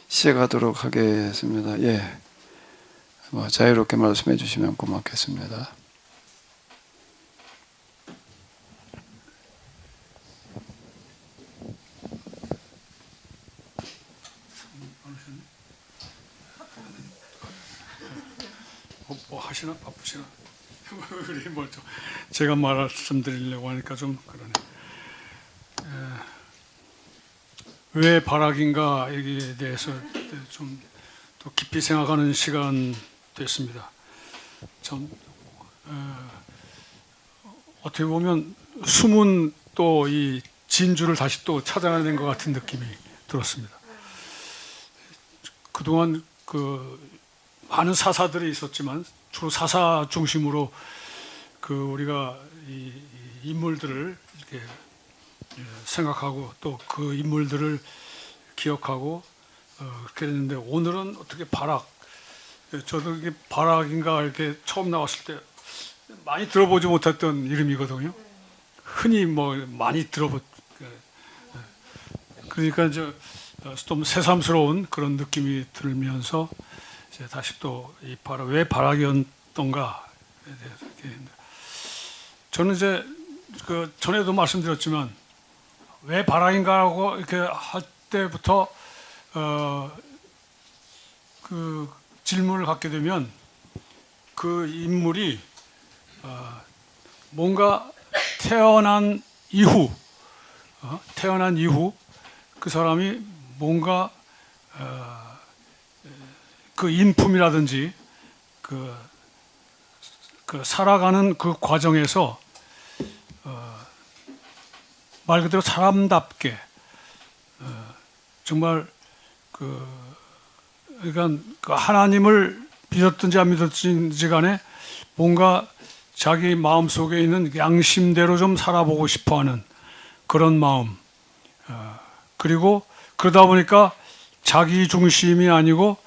시작하도록 하겠습니다. 예, 자유롭게 말씀해 주시면 고맙겠습니다. 뭐 하시나 바쁘시나? 우리 제가 말씀드리려고 하니까 좀 그러네. 왜 발악인가 여기에 대해서 좀 더 깊이 생각하는 시간 됐습니다. 참 어떻게 보면 숨은 또 이 진주를 다시 또 찾아내는 것 같은 느낌이 들었습니다. 그동안 많은 사사들이 있었지만 주로 사사 중심으로 우리가 이 인물들을 이렇게 생각하고 또 그 인물들을 기억하고 그렇게 했는데, 오늘은 어떻게 저도 이게 발악인가 이렇게 처음 나왔을 때 많이 들어보지 못했던 이름이거든요. 흔히 많이 그러니까 좀 새삼스러운 그런 느낌이 들면서 이제 다시 또 왜 발악이었던가에 대해서 저는 이제 전에도 말씀드렸지만 왜 발악인가라고 이렇게 할 때부터 질문을 갖게 되면 그 인물이 뭔가 태어난 이후 그 사람이 뭔가 그 인품이라든지 살아가는 그 과정에서 말 그대로 사람답게 정말 그러니까 하나님을 믿었든지 안 믿었든지 간에 뭔가 자기 마음 속에 있는 양심대로 좀 살아보고 싶어하는 그런 마음, 그리고 그러다 보니까 자기 중심이 아니고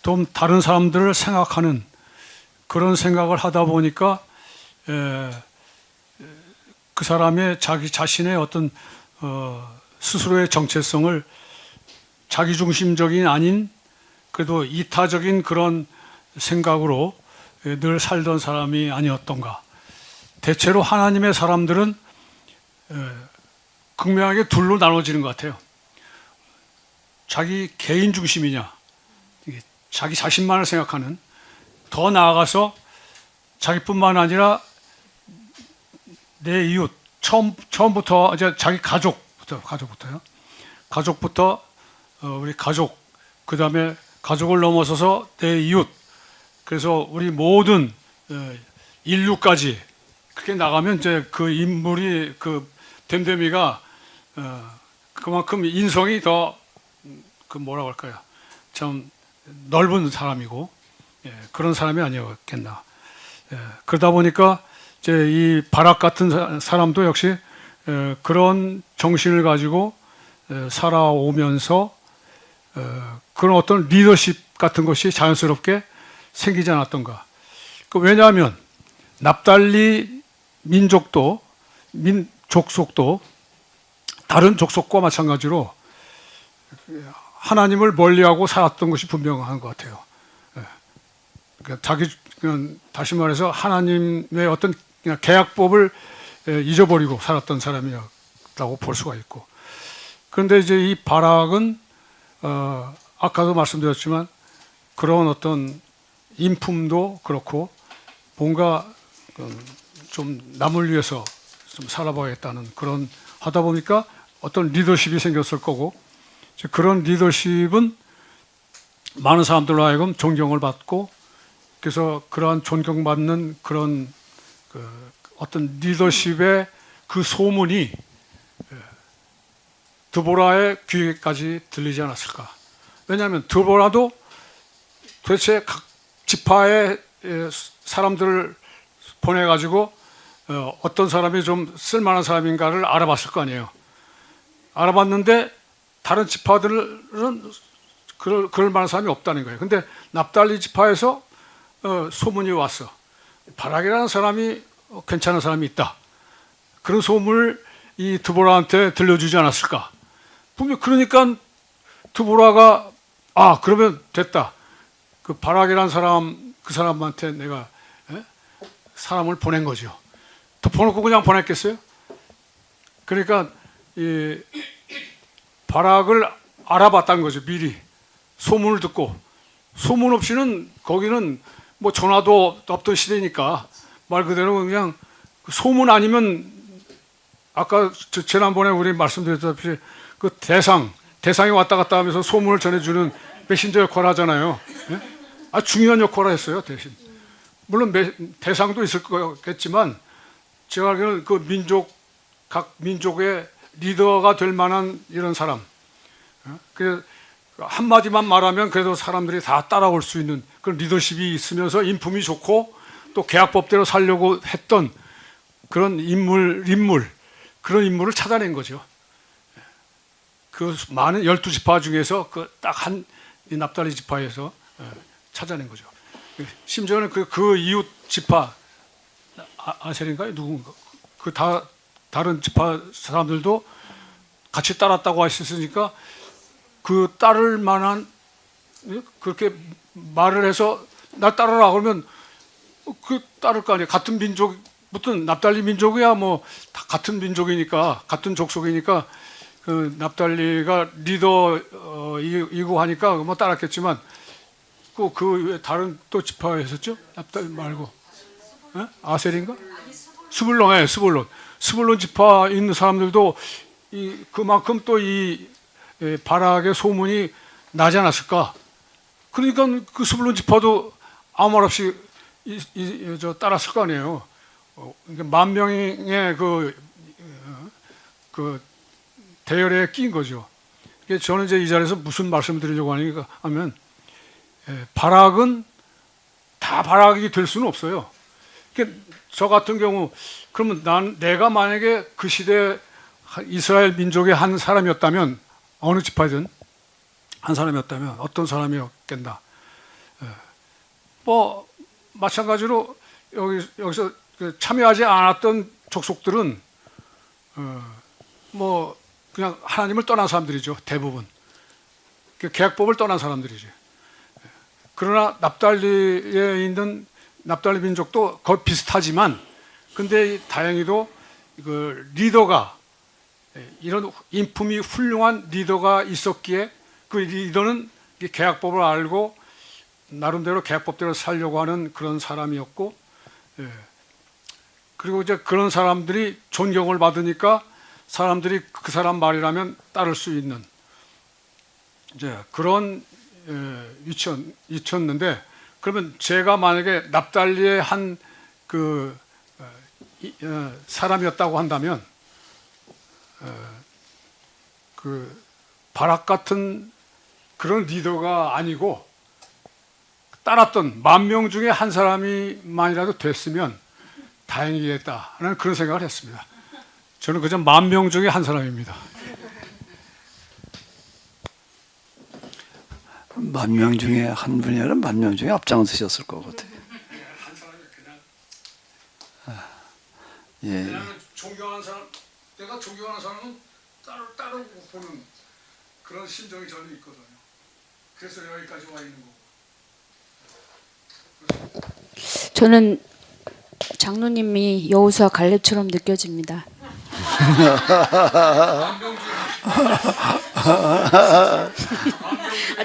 좀 다른 사람들을 생각하는 그런 생각을 하다 보니까 그 사람의 자기 자신의 어떤 스스로의 정체성을 자기중심적인 아닌 그래도 이타적인 그런 생각으로 늘 살던 사람이 아니었던가. 대체로 하나님의 사람들은 극명하게 둘로 나눠지는 것 같아요. 자기 개인 중심이냐, 자기 자신만을 생각하는, 더 나아가서 자기뿐만 아니라 내 이웃, 처음부터 이제 자기 가족부터요. 가족부터 우리 가족, 그 다음에 가족을 넘어서서 내 이웃, 그래서 우리 모든 인류까지 그렇게 나가면 이제 그 인물이 됨됨이가 그만큼 인성이 더 뭐라고 할까요? 참 넓은 사람이고, 그런 사람이 아니었겠나. 그러다 보니까 이제 이 바락 같은 사람도 역시 그런 정신을 가지고 살아오면서 그런 어떤 리더십 같은 것이 자연스럽게 생기지 않았던가. 왜냐하면 납달리 족속도 다른 족속과 마찬가지로 하나님을 멀리하고 살았던 것이 분명한 것 같아요. 그러니까 다시 말해서 하나님의 어떤 계약법을 잊어버리고 살았던 사람이라고 볼 수가 있고, 그런데 이제 이 바락은 아까도 말씀드렸지만 그런 어떤 인품도 그렇고 뭔가 좀 남을 위해서 좀 살아봐야겠다는 그런 하다 보니까 어떤 리더십이 생겼을 거고, 그런 리더십은 많은 사람들로 하여금 존경을 받고, 그래서 그러한 존경받는 그런 어떤 리더십의 그 소문이 드보라의 귀에까지 들리지 않았을까. 왜냐하면 드보라도 도대체 각 지파의 사람들을 보내가지고 어떤 사람이 좀 쓸만한 사람인가를 알아봤을 거 아니에요. 알아봤는데 다른 지파들은 그럴 만한 사람이 없다는 거예요. 근데 납달리 지파에서 소문이 왔어. 바락이라는 사람이 괜찮은 사람이 있다. 그런 소문을 이 드보라한테 들려주지 않았을까. 분명 그러니까 드보라가 그러면 됐다. 그 바락이란 사람, 그 사람한테 내가 사람을 보낸 거죠. 덮어놓고 그냥 보냈겠어요? 그러니까 이 바락을 알아봤다는 거죠. 미리 소문을 듣고. 소문 없이는 거기는 뭐 전화도 없던 시대니까 말 그대로 그냥 소문 아니면 아까 지난번에 우리 말씀드렸다시피 그 대상이 왔다 갔다 하면서 소문을 전해주는 메신저 역할을 하잖아요. 예? 중요한 역할을 했어요. 대신 물론 대상도 있을 거겠지만 제가 알기로는 그 각 민족의 리더가 될 만한 이런 사람. 그래서 한마디만 말하면 그래도 사람들이 다 따라올 수 있는 그런 리더십이 있으면서 인품이 좋고 또 계약법대로 살려고 했던 그런 그런 인물을 찾아낸 거죠. 그 많은 12지파 중에서 그 딱 한 납달리 지파에서 찾아낸 거죠. 심지어는 그 이웃 지파 아셀인가요? 누군가 다른 지파 사람들도 같이 따랐다고 하셨으니까 그 따를 만한 그렇게 말을 해서 나 따르라 그러면 그 따를 거 아니에요. 같은 민족 무튼 납달리 민족이야 뭐 다 같은 민족이니까 같은 족속이니까 그 납달리가 리더이고 하니까 뭐 따랐겠지만 그 다른 또 지파였었죠? 납달리 말고 아셀인가? 스불론 지파 있는 사람들도 그만큼 또 이 바락의 소문이 나지 않았을까? 그러니까 그 스불론 지파도 아무 말 없이 따랐을 거 아니에요. 그러니까 10,000명의 그 대열에 낀 거죠. 저는 이제 이 자리에서 무슨 말씀을 드리려고 하면 바락은 다 바락이 될 수는 없어요. 그러니까 저 같은 경우 그러면 내가 만약에 그 시대 이스라엘 민족의 한 사람이었다면 어느 지파든 한 사람이었다면 어떤 사람이었겠나? 뭐 마찬가지로 여기서 참여하지 않았던 족속들은 뭐 그냥 하나님을 떠난 사람들이죠. 대부분 계약법을 떠난 사람들이죠. 그러나 납달리에 있는 납달리 민족도 거의 비슷하지만 근데 다행히도 그 리더가 이런 인품이 훌륭한 리더가 있었기에 그 리더는 계약법을 알고 나름대로 계약법대로 살려고 하는 그런 사람이었고 그리고 이제 그런 사람들이 존경을 받으니까 사람들이 그 사람 말이라면 따를 수 있는 이제 그런 위치였는데 그러면 제가 만약에 납달리의 한 그 사람이었다고 한다면 그 바락 같은 그런 리더가 아니고 따랐던 10,000명 중에 한 사람이만이라도 됐으면 다행이겠다는 그런 생각을 했습니다. 저는 그저 10,000명 중에 한 사람입니다. 10,000명 중에 한 분이 아니라 10,000명 중에 앞장서셨을 것 같아요. 한 사람이 그냥 예. 그냥 존경하는 사람, 내가 존경하는 사람은 따르고 보는 그런 심정이 저는 있거든요. 그래서 여기까지 와 있는 거고. 저는 장로님이 여호수아 갈렙처럼 느껴집니다.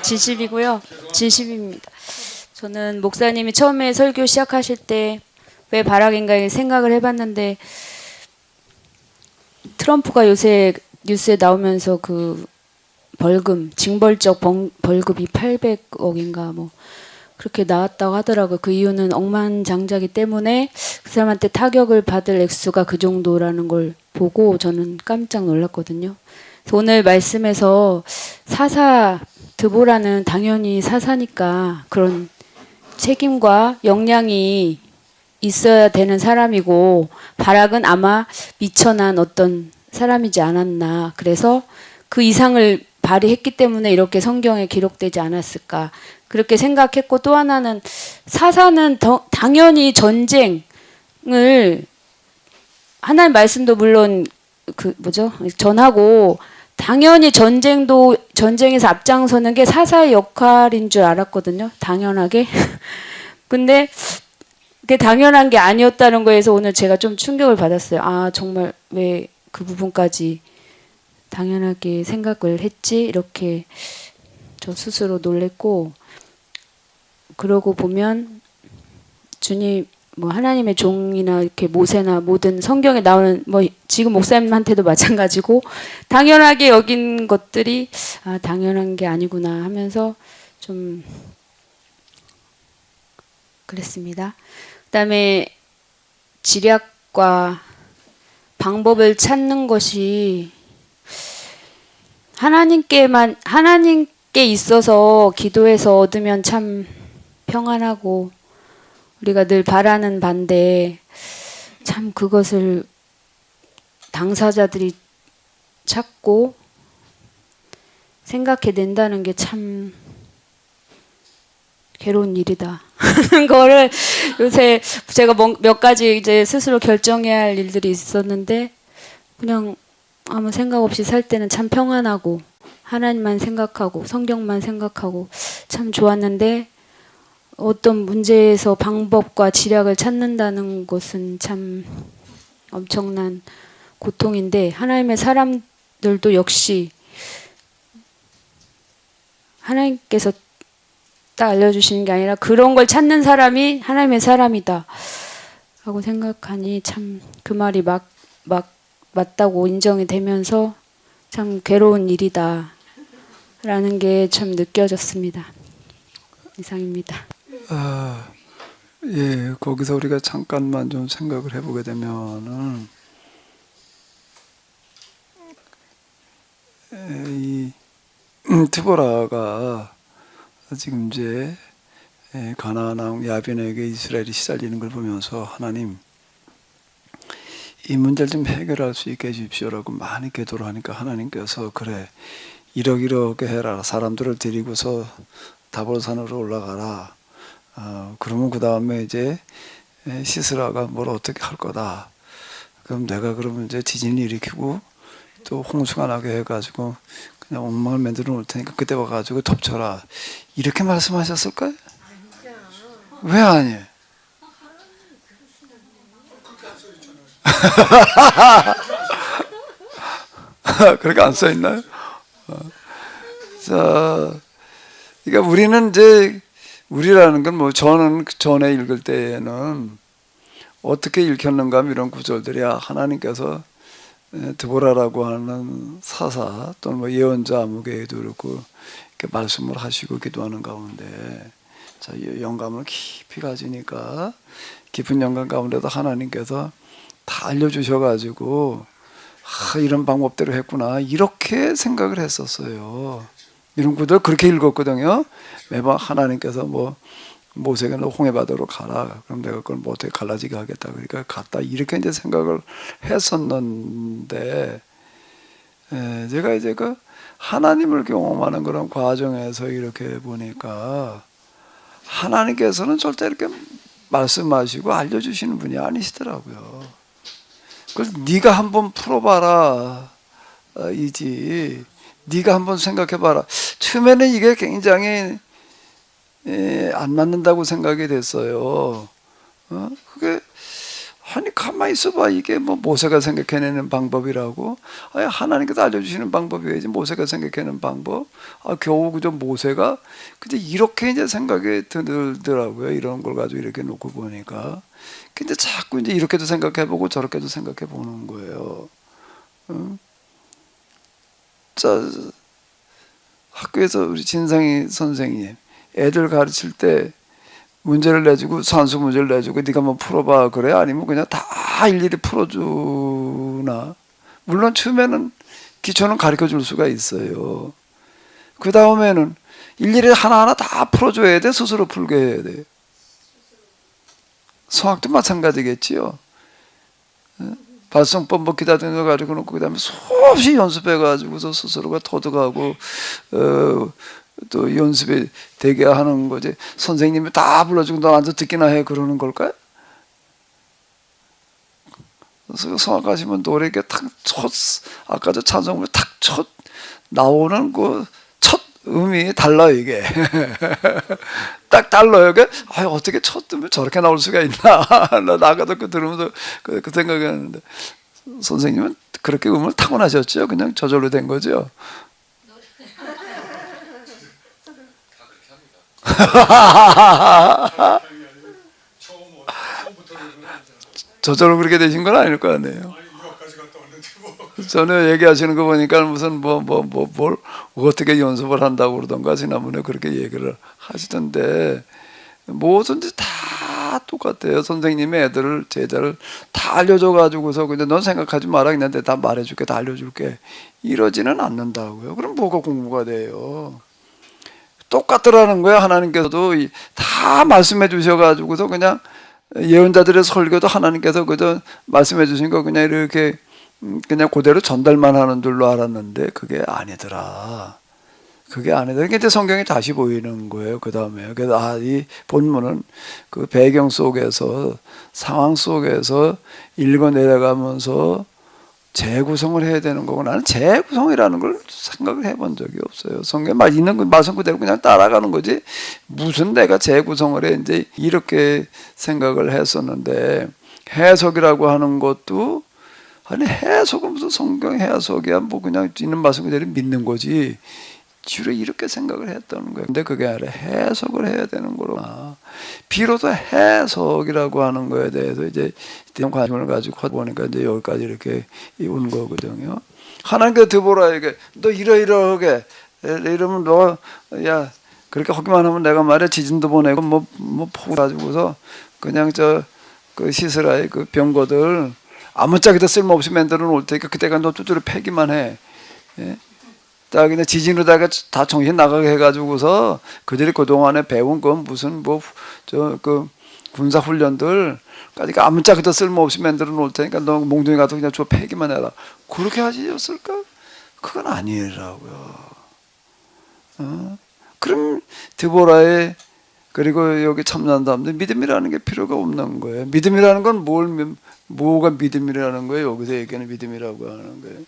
진심이고요. 진심입니다. 저는 목사님이 처음에 설교 시작하실 때 왜 바락인가 생각을 해봤는데 트럼프가 요새 뉴스에 나오면서 그 벌금, 징벌적 벌금이 800억인가 뭐 그렇게 나왔다고 하더라고요. 그 이유는 억만장자기 때문에 그 사람한테 타격을 받을 액수가 그 정도라는 걸 보고 저는 깜짝 놀랐거든요. 그래서 오늘 말씀에서 사사 드보라는 당연히 사사니까 그런 책임과 역량이 있어야 되는 사람이고 바락은 아마 미천한 어떤 사람이지 않았나. 그래서 그 이상을 발휘했기 때문에 이렇게 성경에 기록되지 않았을까. 그렇게 생각했고 또 하나는 사사는 당연히 전쟁을 하나님 말씀도 물론 전하고 당연히 전쟁에서 앞장서는 게 사사의 역할인 줄 알았거든요. 당연하게. 근데 그게 당연한 게 아니었다는 거에서 오늘 제가 좀 충격을 받았어요. 아, 정말 왜 그 부분까지 당연하게 생각을 했지? 이렇게 저 스스로 놀랬고, 그러고 보면 주님, 뭐 하나님의 종이나 이렇게 모세나 모든 성경에 나오는 뭐 지금 목사님한테도 마찬가지고 당연하게 여긴 것들이 아, 당연한 게 아니구나 하면서 좀 그랬습니다. 그다음에 지략과 방법을 찾는 것이 하나님께 있어서 기도해서 얻으면 참 평안하고 우리가 늘 바라는 반대 참 그것을 당사자들이 찾고 생각해낸다는 게 참 괴로운 일이다 하는 거를 요새 제가 몇 가지 이제 스스로 결정해야 할 일들이 있었는데 그냥 아무 생각 없이 살 때는 참 평안하고 하나님만 생각하고 성경만 생각하고 참 좋았는데 어떤 문제에서 방법과 지략을 찾는다는 것은 참 엄청난 고통인데 하나님의 사람들도 역시 하나님께서 딱 알려주시는 게 아니라 그런 걸 찾는 사람이 하나님의 사람이다 하고 생각하니 참 그 말이 맞다고 인정이 되면서 참 괴로운 일이다 라는 게 참 느껴졌습니다. 이상입니다. 예, 거기서 우리가 잠깐만 좀 생각을 해보게 되면은 이 드보라가 지금 이제 가나안 왕 야빈에게 이스라엘이 시달리는 걸 보면서 하나님 이 문제를 좀 해결할 수 있게 해주십시오라고 많이 기도를 하니까 하나님께서 그래 이렇게 해라 사람들을 데리고서 다볼산으로 올라가라. 그러면 그 다음에 이제 시스라가 뭘 어떻게 할 거다. 그럼 내가 그러면 이제 지진을 일으키고 또 홍수가 나게 해가지고 그냥 엉망을 만들어 놓을 테니까 그때 와가지고 덮쳐라. 이렇게 말씀하셨을까요? 왜 아니에요? 그렇게 안 써있나요? 자, 그러니까 우리는 이제 우리라는 건 뭐 저는 전에 읽을 때에는 어떻게 읽혔는가 하면 이런 구절들이 하나님께서 드보라라고 하는 사사 또는 뭐 예언자 아무개에도 그렇고 이렇게 말씀을 하시고 기도하는 가운데 자, 영감을 깊이 가지니까 깊은 영감 가운데도 하나님께서 다 알려주셔가지고 이런 방법대로 했구나 이렇게 생각을 했었어요. 이런 구절 그렇게 읽었거든요. 매번 하나님께서 뭐 모세가 너 홍해바다로 가라. 그럼 내가 그걸 뭐 어떻게 갈라지게 하겠다. 그러니까 갔다. 이렇게 이제 생각을 했었는데 제가 이제 그 하나님을 경험하는 그런 과정에서 이렇게 보니까 하나님께서는 절대 이렇게 말씀하시고 알려주시는 분이 아니시더라고요. 그걸 네가 한번 풀어봐라 이지. 네가 한번 생각해봐라. 처음에는 이게 굉장히 안 맞는다고 생각이 됐어요. 그게 아니 가만히 있어봐. 이게 뭐 모세가 생각해내는 방법이라고. 아니 하나님께서 알려주시는 방법이지 모세가 생각해내는 방법. 겨우 그저 모세가 근데 이렇게 이제 생각이 들더라고요. 이런 걸 가지고 이렇게 놓고 보니까. 근데 자꾸 이제 이렇게도 생각해보고 저렇게도 생각해보는 거예요. 자, 학교에서 우리 진상희 선생님 애들 가르칠 때 문제를 내주고 산수 문제를 내주고 네가 한번 풀어봐 그래? 아니면 그냥 다 일일이 풀어주나? 물론 처음에는 기초는 가르쳐줄 수가 있어요. 그 다음에는 일일이 하나하나 다 풀어줘야 돼. 스스로 풀게 해야 돼. 성악도 마찬가지겠지요. 발성법 뭐 기타 등을 가지고 놓고 그 다음에 수없이 연습해가지고서 스스로가 터득하고 또 연습이 되게 하는 거지. 선생님이 다 불러주고 너 앉아 듣기나 해 그러는 걸까요? 그래서 성악하시면 노래 이렇게 탁 첫 아까 저 찬송을 탁 첫 나오는 그 첫 음이 달라요, 이게. 딱 달라요. 이게 어떻게 첫 음이 저렇게 나올 수가 있나. 나 나가도 그 들으면서 그 생각이 하는데, 선생님은 그렇게 음을 타고나셨죠? 그냥 저절로 된 거죠? 저절로 그렇게 되신 건 아닐 거 아니에요. 전에 얘기하시는 거 보니까 무슨 뭘 어떻게 연습을 한다고 그러던가 지난번에 그렇게 얘기를 하시던데, 뭐든지 다 똑같아요. 선생님이 애들을 제자를 다 알려줘 가지고서 근데 넌 생각하지 마라, 그냥 다 말해줄게, 다 알려줄게, 이러지는 않는다고요. 그럼 뭐가 공부가 돼요? 똑같더라는 거예요. 하나님께서도 다 말씀해 주셔가지고서 그냥 예언자들의 설교도 하나님께서 그저 말씀해 주신 거 그냥 이렇게 그냥 그대로 전달만 하는 줄로 알았는데 그게 아니더라. 그게 아니더라. 이제 성경이 다시 보이는 거예요. 그 다음에 그래서 이 본문은 그 배경 속에서 상황 속에서 읽어 내려가면서 재구성을 해야 되는 거고, 나는 재구성이라는 걸 생각을 해본 적이 없어요. 성경에 막 있는 거 말씀 그대로 그냥 따라가는 거지 무슨 내가 재구성을 해, 이제 이렇게 생각을 했었는데, 해석이라고 하는 것도 아니 해석은 무슨 성경 해석이야, 뭐 그냥 있는 말씀 그대로 믿는 거지, 주로 이렇게 생각을 했다는 거예요. 근데 그게 아니라 해석을 해야 되는 거구나. 비로소 해석이라고 하는 거에 대해서 이제 관심을 가지고 보니까 이제 여기까지 이렇게 온 거거든요. 하나님께서 드보라에게 너 이러이러하게 이러면 너 야 그렇게 하기만 하면 내가 말이야 지진도 보내고 뭐 폭우 가지고서 그냥 그 시스라의 그 병거들 아무짝에도 쓸모없이 만들어 놓을 테니까 그때가 너 뚜뚜루 패기만 해. 예? 딱 그냥 지진으로다가 다 정신 나가게 해가지고서 그들이 그동안에 배운 건 무슨 그 군사 훈련들까지 아무짝에도 쓸모없이 만들어 놓을 테니까 너 몽둥이 가서 그냥 저 패기만 해라. 그렇게 하시었을까? 그건 아니라고요. 그럼 드보라의 그리고 여기 참여한 사람들 믿음이라는 게 필요가 없는 거예요. 믿음이라는 건 뭐가 믿음이라는 거예요? 여기서 얘기하는 믿음이라고 하는 거예요.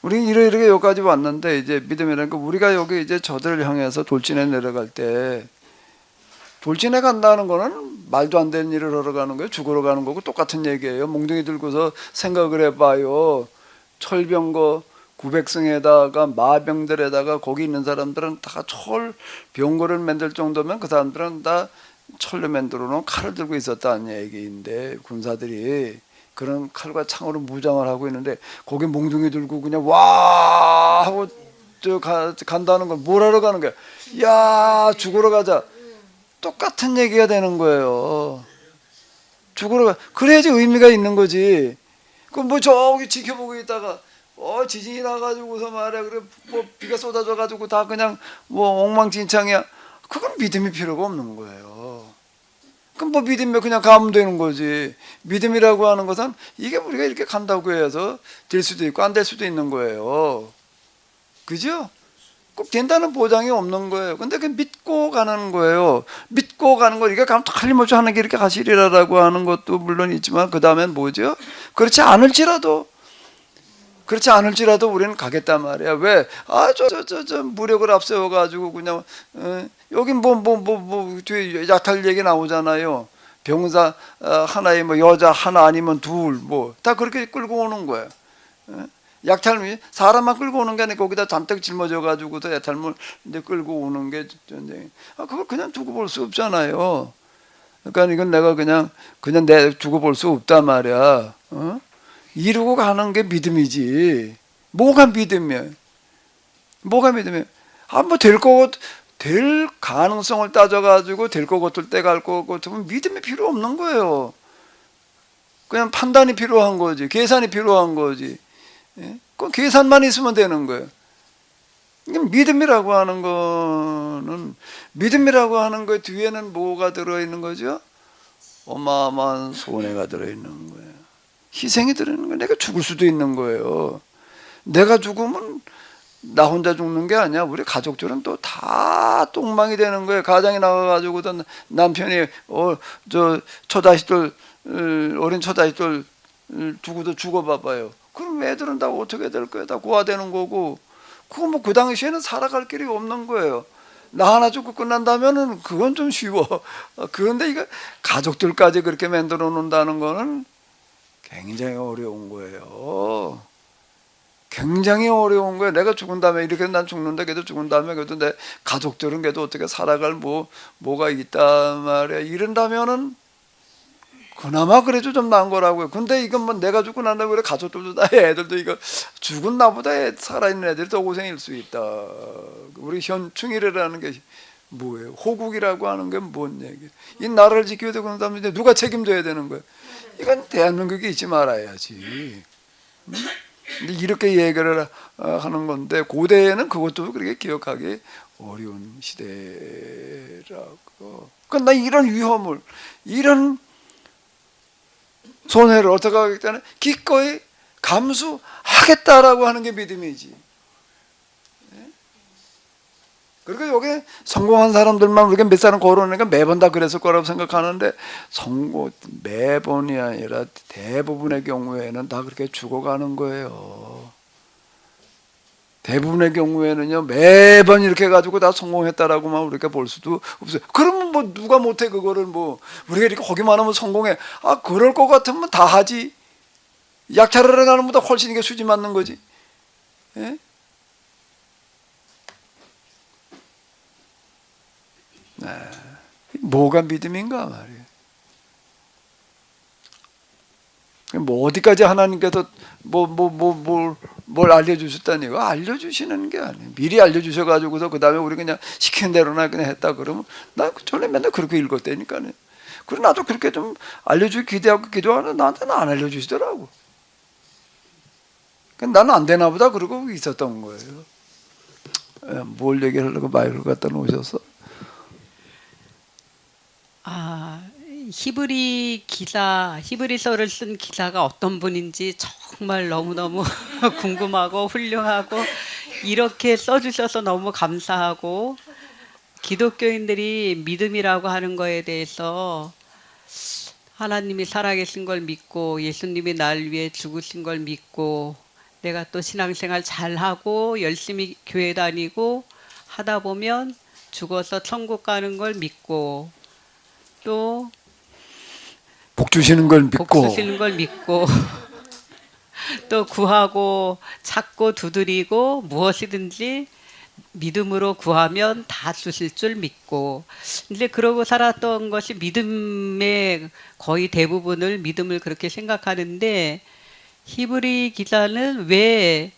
우리 이렇게 여기까지 왔는데 이제 믿음이라는 거, 우리가 여기 이제 저들을 향해서 돌진해 내려갈 때, 돌진해 간다는 거는 말도 안 되는 일을 하러 가는 거예요. 죽으러 가는 거고 똑같은 얘기예요. 몽둥이 들고서 생각을 해봐요. 철병거 900승에다가 마병들에다가 거기 있는 사람들은 다 철병거를 만들 정도면 그 사람들은 다 철로 만들어 놓은 칼을 들고 있었다는 얘기인데, 군사들이 그런 칼과 창으로 무장을 하고 있는데 거기 몽둥이 들고 그냥 와 하고 간다는 건 뭘 하러 가는 거야? 야 죽으러 가자. 똑같은 얘기가 되는 거예요. 죽으러 가. 그래야지 의미가 있는 거지. 그럼 뭐 저기 지켜보고 있다가 지진이 나가지고서 말이야 그래 뭐 비가 쏟아져 가지고 다 그냥 뭐 엉망진창이야. 그건 믿음이 필요가 없는 거예요. 그럼 뭐 믿으면 그냥 가면 되는 거지. 믿음이라고 하는 것은 이게 우리가 이렇게 간다고 해서 될 수도 있고 안 될 수도 있는 거예요. 그죠? 꼭 된다는 보장이 없는 거예요. 근데 그 믿고 가는 거예요. 믿고 가는 거, 이게 가면 틀림없이 하는 게 이렇게 하시리라고 하는 것도 물론 있지만 그 다음엔 뭐죠? 그렇지 않을지라도 우리는 가겠단 말이야. 왜? 저 무력을 앞세워가지고 그냥 여기 뒤에 약탈 얘기 나오잖아요. 병사 하나에 뭐 여자 하나 아니면 둘 다 그렇게 끌고 오는 거예요. 약탈 사람만 끌고 오는 게 아니라 거기다 잔뜩 짊어져가지고서 약탈물 이제 끌고 오는 게 전쟁. 그걸 그냥 두고 볼 수 없잖아요. 그러니까 이건 내가 그냥 내 두고 볼 수 없단 말이야. 이루고 가는 게 믿음이지. 뭐가 믿음이야? 될 가능성을 따져가지고 될 것 같을 때 갈 것 같으면 믿음이 필요 없는 거예요. 그냥 판단이 필요한 거지. 계산이 필요한 거지. 그 계산만 있으면 되는 거예요. 믿음이라고 하는 거의 뒤에는 뭐가 들어있는 거죠? 어마어마한 손해가 들어있는 거예요. 희생이 들어있는 거예요. 내가 죽을 수도 있는 거예요. 내가 죽으면 나 혼자 죽는 게 아니야. 우리 가족들은 또 다 똥망이 되는 거예요. 가장이 나가가지고도 남편이 처자식들 어린 처자식들 죽어도 죽어봐봐요. 그럼 애들은 다 어떻게 될 거예요? 다 고아되는 거고. 그거 뭐 그 당시에는 살아갈 길이 없는 거예요. 나 하나 죽고 끝난다면은 그건 좀 쉬워. 그런데 이거 가족들까지 그렇게 만들어 놓는다는 거는 굉장히 어려운 거예요. 굉장히 어려운 거예요. 내가 죽은 다음에 이렇게 난 죽는다 그래도 죽은 다음에 그래도 내 가족들은 그래도 어떻게 살아갈 뭐가 있단 말이야. 이런다면은 그나마 그래도 좀 나은 거라고요. 근데 이건 뭐 내가 죽고 난다고 그래 가족들도 다 애들도 이거 죽은 나보다 살아있는 애들이 더 고생일 수 있다. 우리 현충일이라는 게 뭐예요? 호국이라고 하는 게 뭔 얘기예요? 이 나라를 지켜야 되고 그다음에 이제 누가 책임져야 되는 거예요? 이건 대한민국이 잊지 말아야지. 근데 이렇게 얘기를 하는 건데 고대에는 그것도 그렇게 기억하기 어려운 시대라고. 그러니까 나 이런 위험을 이런 손해를 어떻게 하겠다는 기꺼이 감수하겠다라고 하는 게 믿음이지. 그리고 여기 성공한 사람들만 우리가 몇 사람 거론하니까 매번 다 그랬을 거라고 생각하는데 매번이 아니라 대부분의 경우에는 다 그렇게 죽어가는 거예요. 대부분의 경우에는요 매번 이렇게 해가지고 다 성공했다라고만 우리가 볼 수도 없어요. 그러면 뭐 누가 못해 그거를 뭐 우리가 이렇게 거기만 하면 성공해. 아 그럴 것 같으면 다 하지. 약탈하러 가는 것보다 훨씬 이게 수지 맞는 거지. 예? 네. 뭐가 믿음인가 말이에요. 뭐 어디까지 하나님께서 뭘 알려주셨다니 이거 알려주시는 게 아니에요. 미리 알려주셔가지고서 그 다음에 우리 그냥 시키는 대로나 그냥 했다 그러면 나 전에 맨날 그렇게 읽었다니까요. 그리고 나도 그렇게 좀 알려주기 기대하고 기도하는데 나한테는 안 알려주시더라고. 나는 안 되나 보다 그러고 있었던 거예요. 뭘 얘기하려고 마이크를 갖다 놓으셔서. 히브리서를 쓴 기자가 어떤 분인지 정말 너무너무 궁금하고 훌륭하고 이렇게 써주셔서 너무 감사하고 기독교인들이 믿음이라고 하는 거에 대해서 하나님이 살아계신 걸 믿고 예수님이 날 위해 죽으신 걸 믿고 내가 또 신앙생활 잘하고 열심히 교회 다니고 하다 보면 죽어서 천국 가는 걸 믿고 또 복 주시는 걸 믿고 복 주시는 걸 믿고 또 구하고 찾고 두드리고 무엇이든지 믿음으로 구하면 다 주실 줄 믿고 이제 그러고 살았던 것이 믿음의 거의 대부분을 믿음을 그렇게 생각하는데 히브리 기자는 왜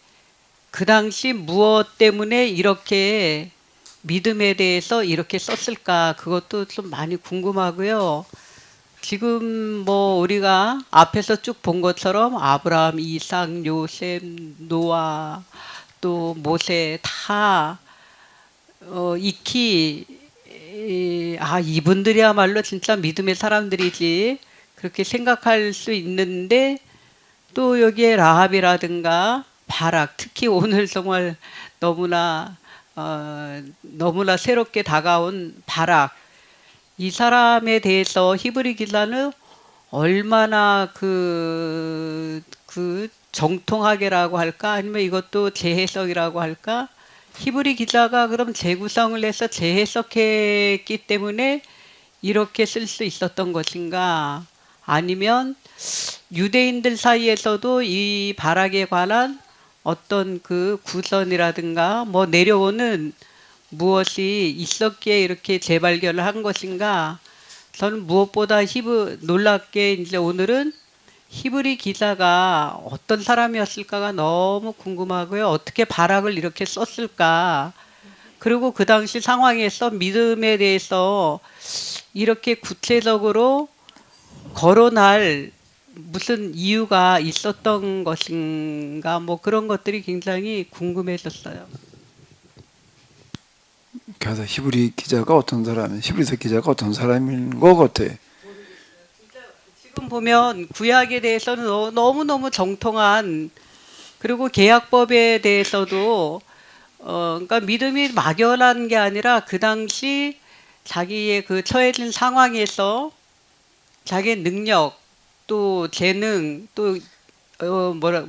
그 당시 무엇 때문에 이렇게 믿음에 대해서 이렇게 썼을까 그것도 좀 많이 궁금하고요. 지금 뭐 우리가 앞에서 쭉 본 것처럼 아브라함, 이삭, 요셉, 노아 또 모세 다 익히 이분들이야말로 진짜 믿음의 사람들이지 그렇게 생각할 수 있는데 또 여기에 라합이라든가 바락 특히 오늘 정말 너무나 새롭게 다가온 바락 이 사람에 대해서 히브리 기자는 얼마나 그 정통하게라고 할까 아니면 이것도 재해석이라고 할까 히브리 기자가 그럼 재구성을 해서 재해석했기 때문에 이렇게 쓸 수 있었던 것인가 아니면 유대인들 사이에서도 이 바락에 관한 어떤 그 구선이라든가 뭐 내려오는 무엇이 있었기에 이렇게 재발견을 한 것인가 저는 무엇보다 놀랍게 이제 오늘은 히브리 기자가 어떤 사람이었을까가 너무 궁금하고요. 어떻게 바락을 이렇게 썼을까 그리고 그 당시 상황에서 믿음에 대해서 이렇게 구체적으로 거론할 무슨 이유가 있었던 것인가 뭐 그런 것들이 굉장히 궁금해졌어요. 그래서 히브리 기자가 어떤 히브리서 기자가 어떤 사람인 것 같아. 지금 보면 구약에 대해서는 너무너무 정통한 그리고 계약법에 대해서도 그러니까 믿음이 막연한 게 아니라 그 당시 자기의 그 처해진 상황에서 자기의 능력 또 재능, 또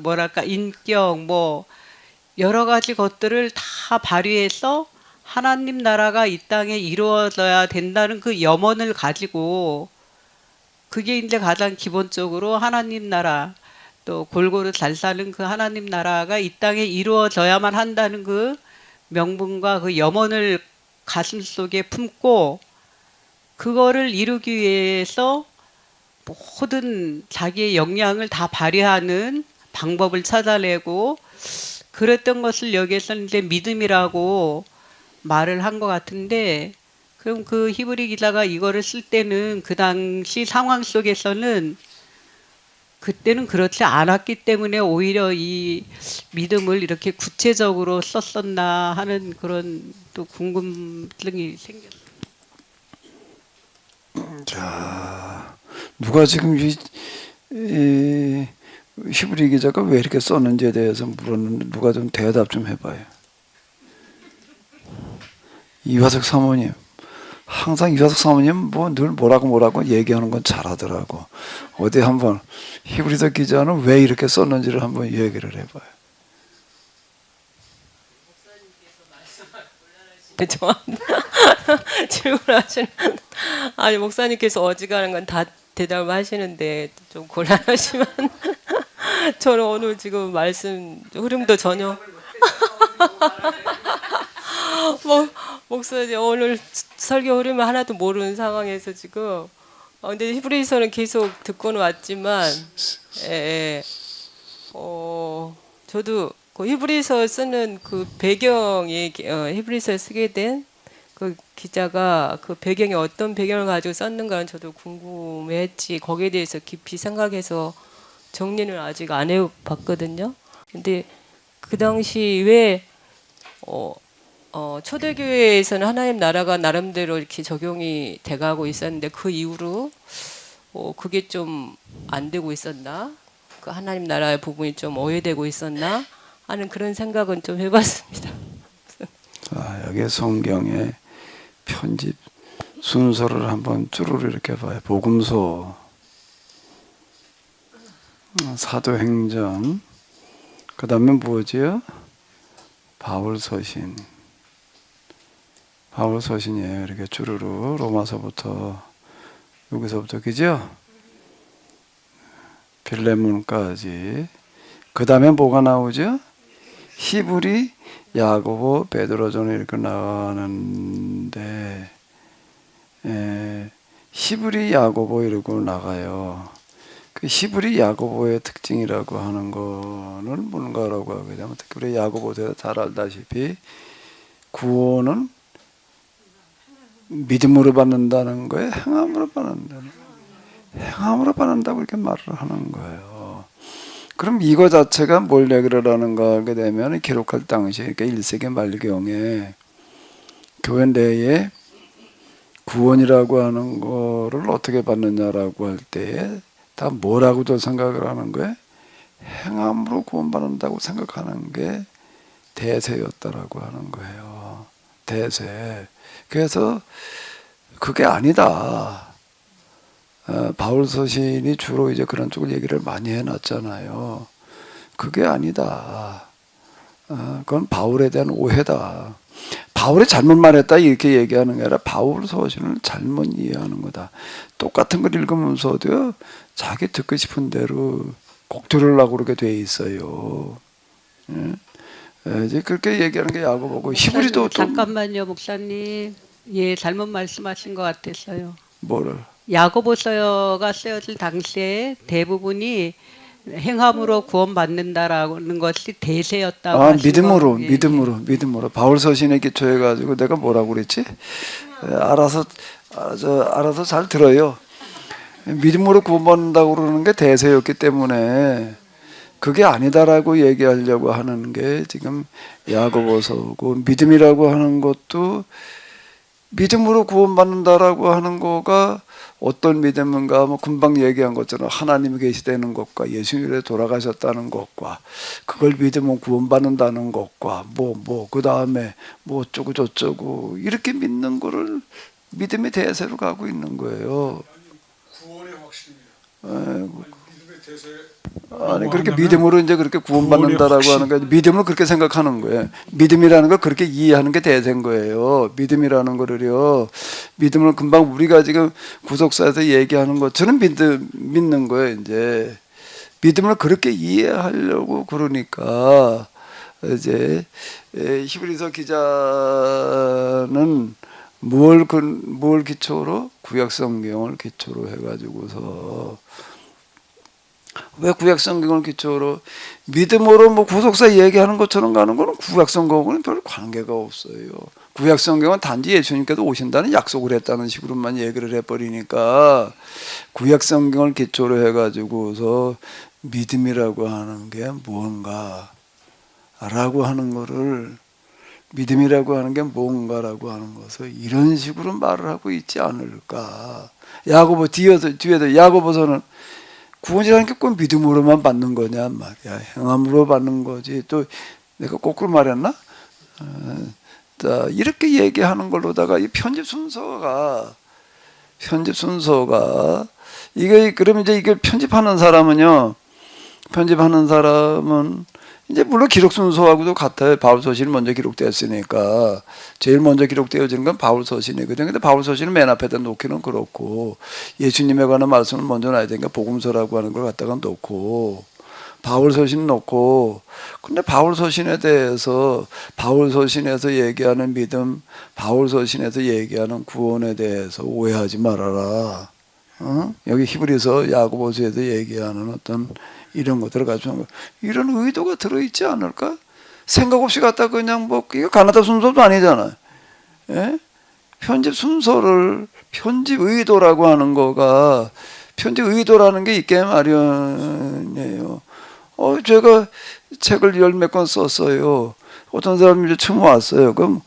뭐랄까 인격, 뭐 여러 가지 것들을 다 발휘해서 하나님 나라가 이 땅에 이루어져야 된다는 그 염원을 가지고, 그게 이제 가장 기본적으로 하나님 나라, 또 골고루 잘 사는 그 하나님 나라가 이 땅에 이루어져야만 한다는 그 명분과 그 염원을 가슴속에 품고, 그거를 이루기 위해서 모든 자기의 역량을 다 발휘하는 방법을 찾아내고, 그랬던 것을 여기에서는 이제 믿음이라고 말을 한 것 같은데, 그럼 그 히브리 기자가 이거를 쓸 때는 그 당시 상황 속에서는 그때는 그렇지 않았기 때문에 오히려 이 믿음을 이렇게 구체적으로 썼었나 하는 그런 또 궁금증이 생겼어요. 자, 누가 지금 이 히브리 기자가 왜 이렇게 썼는지에 대해서 물었는데 누가 좀 대답 좀 해봐요. 이화석 사모님. 항상 이화석 사모님 뭐 늘 뭐라고 얘기하는 건 잘하더라고. 어디 한번 히브리서 기자는 왜 이렇게 썼는지를 한번 얘기를 해봐요. 질문하시는 아니 목사님께서 어지간한 건 다 대답을 하시는데 좀 곤란하시면 저는 오늘 지금 말씀 흐름도 전혀 목사님 오늘 설교 흐름을 하나도 모르는 상황에서 지금 근데 히브리서는 계속 듣고는 왔지만 저도 그 히브리서 쓰는 그 배경이 히브리서에 쓰게 된 그 기자가 그 배경이 어떤 배경을 가지고 썼는가는 저도 궁금했지 거기에 대해서 깊이 생각해서 정리는 아직 안 해봤거든요. 근데 그 당시 왜 초대교회에서는 하나님 나라가 나름대로 이렇게 적용이 돼가고 있었는데 그 이후로 그게 좀 안 되고 있었나? 그 하나님 나라의 부분이 좀 오해되고 있었나? 하는 그런 생각은 좀 해봤습니다. 자, 여기 성경의 편집 순서를 한번 쭈루루 이렇게 봐요. 복음서, 사도행전, 그 다음에 뭐지요? 바울서신. 바울서신이에요. 이렇게 쭈루루 로마서부터 여기서부터 그죠? 빌레몬까지. 그 다음에 뭐가 나오죠? 히브리, 야고보, 베드로전에 이렇게 나가는데 히브리, 야고보 이러고 나가요. 그 히브리, 야고보의 특징이라고 하는 거는 뭔가라고 하게 되면 특히 야고보에서 잘 알다시피 구원은 믿음으로 받는다는 거에 행함으로 받는다는 거예요. 행함으로 받는다고 이렇게 말을 하는 거예요. 그럼 이거 자체가 뭘 얘기를 하는가 하게 되면 기록할 당시에 그러니까 1세기 말경에 교회 내에 구원이라고 하는 거를 어떻게 받느냐라고 할 때에 다 뭐라고도 생각을 하는 거예요? 행함으로 구원받는다고 생각하는 게 대세였다라고 하는 거예요. 대세. 그래서 그게 아니다. 바울 서신이 주로 이제 그런 쪽을 얘기를 많이 해놨잖아요. 그게 아니다. 그건 바울에 대한 오해다. 바울이 잘못 말했다 이렇게 얘기하는 게 아니라 바울 서신을 잘못 이해하는 거다. 똑같은 걸 읽으면서도 자기 듣고 싶은 대로 꼭 들으려고 그렇게 돼 있어요. 이제 그렇게 얘기하는 게 야고보고 히브리도 또 잠깐만요, 목사님. 예, 잘못 말씀하신 것 같았어요. 뭐를? 야고보서가 쓰여질 당시에 대부분이 행함으로 구원받는다라는 것이 대세였다고 하신 믿음으로, 거. 예, 믿음으로. 바울 서신에 기초해가지고 내가 뭐라고 그랬지? 알아서 잘 들어요. 믿음으로 구원받는다고 그러는 게 대세였기 때문에 그게 아니다라고 얘기하려고 하는 게 지금 야고보서고 믿음이라고 하는 것도 믿음으로 구원받는다라고 하는 거가 어떤 믿음인가 뭐 금방 얘기한 것처럼 하나님이 계시다는 것과 예수님이 돌아가셨다는 것과 그걸 믿으면 구원받는다는 것과 그 다음에 뭐 어쩌고 저쩌고 이렇게 믿는 거를 믿음의 대세로 가고 있는 거예요. 구원의 확신입니다. 아니 그렇게 믿음으로 이제 그렇게 구원받는다라고 하는 거 믿음으로 그렇게 생각하는 거예요. 믿음이라는 걸 그렇게 이해하는 게 대세인 거예요. 믿음이라는 거를요. 믿음을 금방 우리가 지금 구속사에서 얘기하는 것처럼 믿는 거예요. 이제 믿음을 그렇게 이해하려고 그러니까 이제 히브리서 기자는 뭘 기초로 구약 성경을 기초로 해가지고서 왜 구약 성경을 기초로 믿음으로 뭐 구속사 얘기하는 것처럼 가는 거는 구약 성경과는 별 관계가 없어요. 구약 성경은 단지 예수님께서 오신다는 약속을 했다는 식으로만 얘기를 해버리니까 구약 성경을 기초로 해가지고서 믿음이라고 하는 게 뭔가라고 하는 거를 믿음이라고 하는 게 뭔가라고 하는 것을 이런 식으로 말을 하고 있지 않을까. 야고보 뒤에도 야고보서는 구원이라는 게 꼭 믿음으로만 받는 거냐 말이야. 행함으로 받는 거지. 또 내가 거꾸로 말했나? 자, 이렇게 얘기하는 걸로다가 이 편집 순서가 이게 그러면 이제 이걸 편집하는 사람은 이제 물론 기록 순서하고도 같아요. 바울 서신이 먼저 기록되었으니까 제일 먼저 기록되어지는 건 바울 서신이거든요. 근데 바울 서신은 맨 앞에다 놓기는 그렇고 예수님에 관한 말씀을 먼저 놔야 되니까 복음서라고 하는 걸 갖다가 놓고 바울 서신 놓고 근데 바울 서신에 대해서 바울 서신에서 얘기하는 믿음, 바울 서신에서 얘기하는 구원에 대해서 오해하지 말아라. 여기 히브리서 야고보서에서 얘기하는 어떤 이런 것들을 가지고 이런 의도가 들어있지 않을까? 생각 없이 갖다 그냥 뭐 이거 가나다 순서도 아니잖아요. 예? 편집 순서를 편집 의도라고 하는 거가 편집 의도라는 게 있게 마련이에요. 제가 책을 10몇 권 썼어요. 어떤 사람이 이제 처음 왔어요. 그럼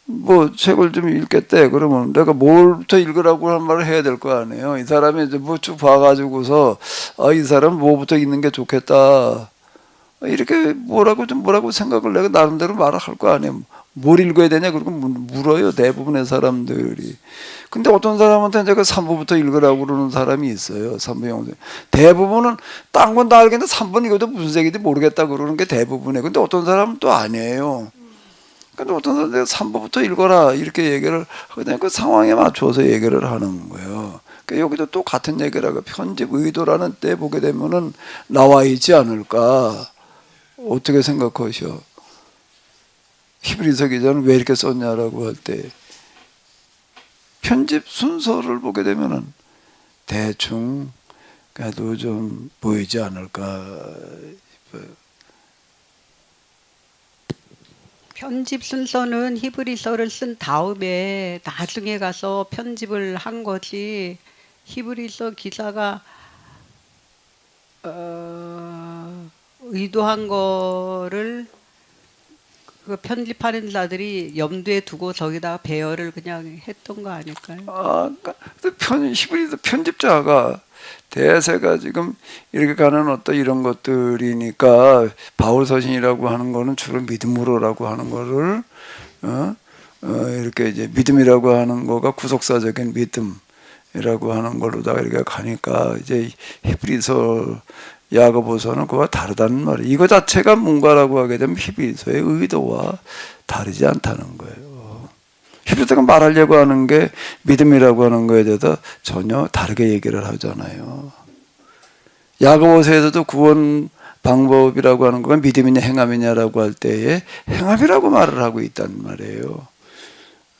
뭐 책을 좀 읽겠대. 그러면 내가 뭘부터 읽으라고 한 말을 해야 될 거 아니에요. 이 사람이 이제 뭐 쭉 봐가지고서 이 사람 뭐부터 읽는 게 좋겠다. 이렇게 뭐라고 생각을 내가 나름대로 말을 할 거 아니에요. 뭘 읽어야 되냐 그러고 물어요. 대부분의 사람들이. 근데 어떤 사람한테 제가 3부부터 읽으라고 그러는 사람이 있어요. 3부 영성. 대부분은 딴 건 다 알겠는데 3번 이것도 무슨 색인지 모르겠다 그러는 게 대부분이에요. 근데 어떤 사람은 또 아니에요. 근데 어떤 사람은 내가 3부부터 읽어라 이렇게 얘기를 하거든요. 그 상황에 맞춰서 얘기를 하는 거예요. 그러니까 여기도 또 같은 얘기를 하고 편집 의도라는 때 보게 되면은 나와 있지 않을까. 어떻게 생각하셔? 히브리서 기자는 왜 이렇게 썼냐라고 할 때 편집 순서를 보게 되면은 대충 그래도 좀 보이지 않을까 싶어요. 편집 순서는 히브리서를 쓴 다음에 나중에 가서 편집을 한 거지. 히브리서 기자가 의도한 거를 그 편집하는 자들이 염두에 두고 저기다가 배열을 그냥 했던 거 아닐까요? 히브리서 편집자가 대세가 지금 이렇게 가는 어떤 이런 것들이니까 바울 서신이라고 하는 거는 주로 믿음으로라고 하는 거를 이렇게 이제 믿음이라고 하는 거가 구속사적인 믿음이라고 하는 걸로다가 이렇게 가니까 이제 히브리서 야고보서는 그와 다르다는 말이에요. 이거 자체가 뭔가라고 하게 되면 히브리서의 의도와 다르지 않다는 거예요. 히브리서가 말하려고 하는 게 믿음이라고 하는 거에 대해서 전혀 다르게 얘기를 하잖아요. 야고보서에서도 구원 방법이라고 하는 건 믿음이냐 행함이냐라고 할 때에 행함이라고 말을 하고 있단 말이에요.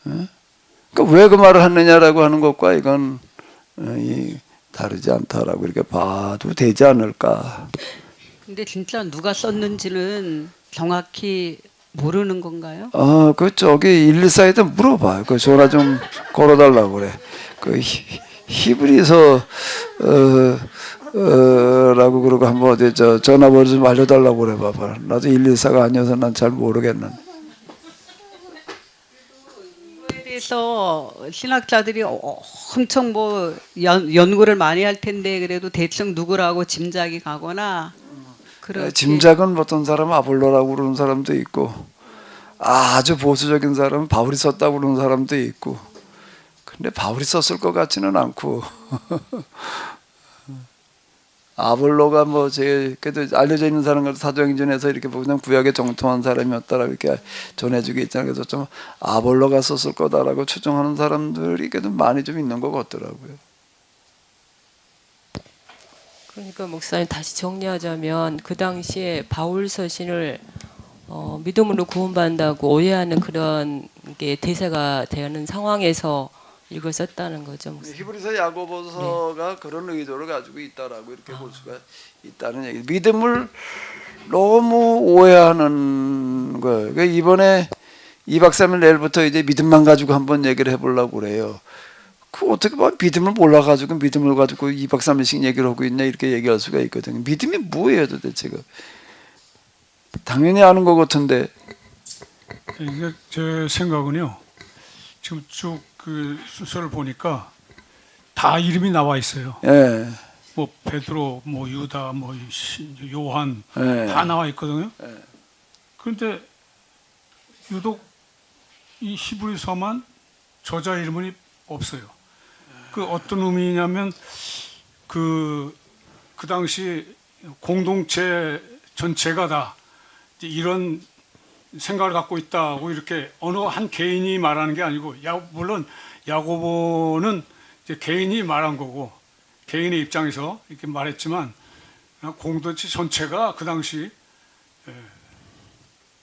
그러니까 왜 그 말을 하느냐라고 하는 것과 이건 다르지 않다라고 이렇게 봐도 되지 않을까. 근데 진짜 누가 썼는지는 정확히 모르는 건가요? 그 저기 114에도 물어봐요. 그 전화 좀 걸어달라고 그래. 그 히브리서 라고 그러고 한번 어디 전화번호 좀 알려달라고 그래 봐봐. 나도 114가 아니어서 난 잘 모르겠는데. 그에 대해서 신학자들이 엄청 뭐 연구를 많이 할 텐데 그래도 대충 누구라고 짐작이 가거나 그렇게. 짐작은 어떤 사람은 아볼로라고 그러는 사람도 있고 아주 보수적인 사람은 바울이 썼다고 그러는 사람도 있고 근데 바울이 썼을 것 같지는 않고 아볼로가 뭐 제일 그래도 알려져 있는 사람과 사도행전에서 이렇게 보면 구약에 정통한 사람이었다라고 이렇게 전해주고 있잖아요. 그래서 좀 아볼로가 썼을 거다라고 추정하는 사람들이 그래도 많이 좀 있는 것 같더라고요. 그러니까 목사님 다시 정리하자면 그 당시에 바울 서신을 믿음으로 구원받는다고 오해하는 그런 게 대세가 되는 상황에서 이걸 썼다는 거죠. 목사님. 히브리서 야고보서가 그런 의도를 가지고 있다라고 이렇게 볼 수가 있다는 얘기. 믿음을 너무 오해하는 거예요. 그러니까 이번에 2박 3일 내일부터 이제 믿음만 가지고 한번 얘기를 해보려고 그래요. 그 어떻게 보면 믿음을 몰라가지고 믿음을 가지고 2박 3일씩 얘기를 하고 있냐 이렇게 얘기할 수가 있거든요. 믿음이 뭐예요 도대체가? 당연히 아는 것 같은데. 이게 제 생각은요. 지금 쭉 그 순서를 보니까 다 이름이 나와 있어요. 예. 뭐 베드로, 뭐 유다, 뭐 요한 예. 다 나와 있거든요. 그런데 유독 이 히브리서만 저자 이름이 없어요. 그 어떤 의미냐면 그 당시 공동체 전체가 다 이런 생각을 갖고 있다고 이렇게 어느 한 개인이 말하는 게 아니고 물론 야고보는 이제 개인이 말한 거고 개인의 입장에서 이렇게 말했지만 공동체 전체가 그 당시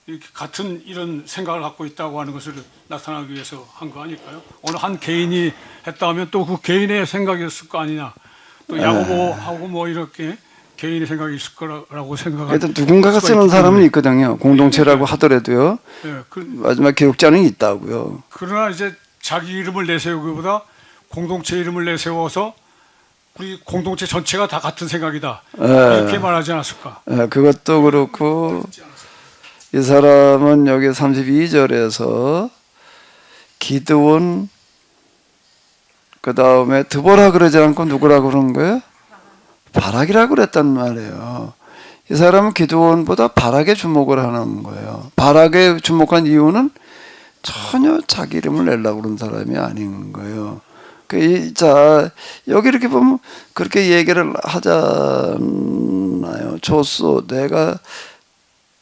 이렇게 같은 이런 생각을 갖고 있다고 하는 것을 나타나기 위해서 한 거 아닐까요? 어느 한 개인이 했다 하면 또 그 개인의 생각이었을 거 아니냐. 또 야고보하고 뭐 이렇게 개인의 생각이 있을 거라고 생각합니다. 그래도 누군가가 쓰는 사람은 있거든요. 공동체라고 하더라도요. 예, 마지막 기록자는 있다고요. 그러나 이제 자기 이름을 내세우기보다 공동체 이름을 내세워서 우리 공동체 전체가 다 같은 생각이다. 이렇게 말하지 않았을까? 예, 그것도 그렇고 이 사람은 여기 32절에서 기드온 그 다음에 드보라 그러지 않고 누구라고 그런 거예요? 바락이라고 그랬단 말이에요. 이 사람은 기드온보다 바락에 주목을 하는 거예요. 바락에 주목한 이유는 전혀 자기 이름을 내려고 그런 사람이 아닌 거예요. 자, 여기 이렇게 보면 그렇게 얘기를 하잖아요. 좋소, 내가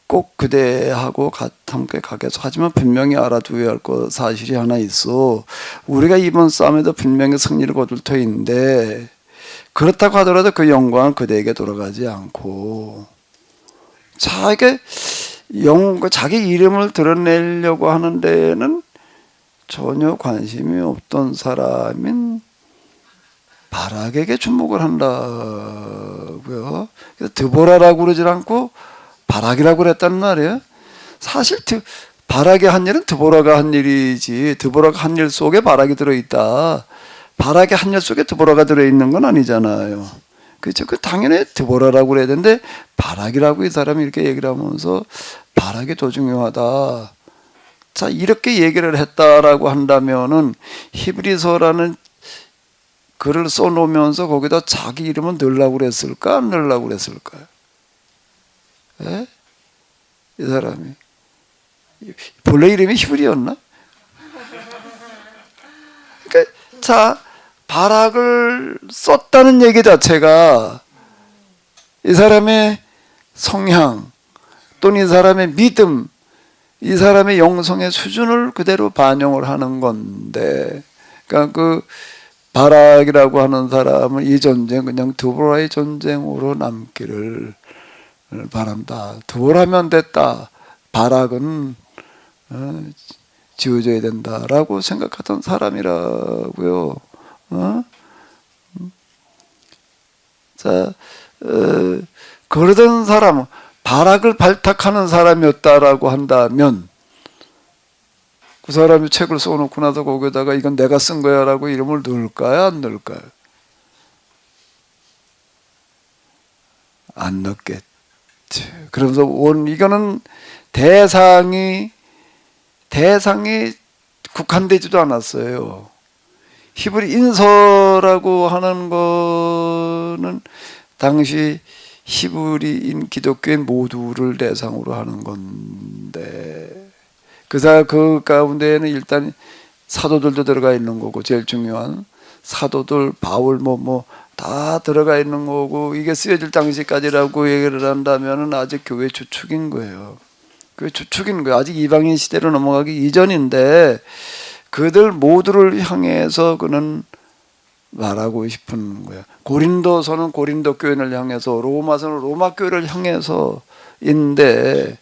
꼭 그대하고 함께 가겠소. 하지만 분명히 알아두어야 할 것 사실이 하나 있어. 우리가 이번 싸움에도 분명히 승리를 거둘 터인데 그렇다고 하더라도 그 영광은 그대에게 돌아가지 않고 자기 이름을 드러내려고 하는 데는 전혀 관심이 없던 사람인 바락에게 주목을 한다고요. 그래서 드보라라고 그러지 않고 바락이라고 그랬단 말이에요. 사실 바락이 한 일은 드보라가 한 일이지 드보라가 한 일 속에 바락이 들어있다. 바락의 한 일 속에 드보라가 들어있는 건 아니잖아요. 그렇죠? 그 당연히 드보라라고 그래야 되는데 바락이라고 이 사람이 이렇게 얘기를 하면서 바락이 더 중요하다. 자, 이렇게 얘기를 했다라고 한다면은 히브리서라는 글을 써놓으면서 거기다 자기 이름은 넣으려고 그랬을까 안 넣으려고 그랬을까요? 예? 이 사람이 본래 이름이 히브리였나? 그러니까 자, 바락을 썼다는 얘기 자체가 이 사람의 성향 또는 이 사람의 믿음, 이 사람의 영성의 수준을 그대로 반영을 하는 건데, 그러니까 그 바락이라고 하는 사람은 이 전쟁 그냥 드보라의 전쟁으로 남기를 바란다. 드보라면 됐다. 바락은 지워져야 된다라고 생각하던 사람이라고요. 자, 그러던 사람, 바락을 발탁하는 사람이었다라고 한다면 그 사람이 책을 써놓고 나서 거기다가 이건 내가 쓴 거야라고 이름을 넣을까요? 안 넣을까요? 안 넣겠지. 그러면서 이거는 대상이 국한되지도 않았어요. 히브리 인서라고 하는 거는 당시 히브리인 기독교인 모두를 대상으로 하는 건데 그 가운데에는 일단 사도들도 들어가 있는 거고 제일 중요한 사도들 바울 다 들어가 있는 거고 이게 쓰여질 당시까지라고 얘기를 한다면은 아직 교회 주축인 거예요. 교회 주축인 거예요. 아직 이방인 시대로 넘어가기 이전인데 그들 모두를 향해서 그는 말하고 싶은 거예요. 고린도서는 고린도 교회를 향해서, 로마서는 로마 교회를 향해서인데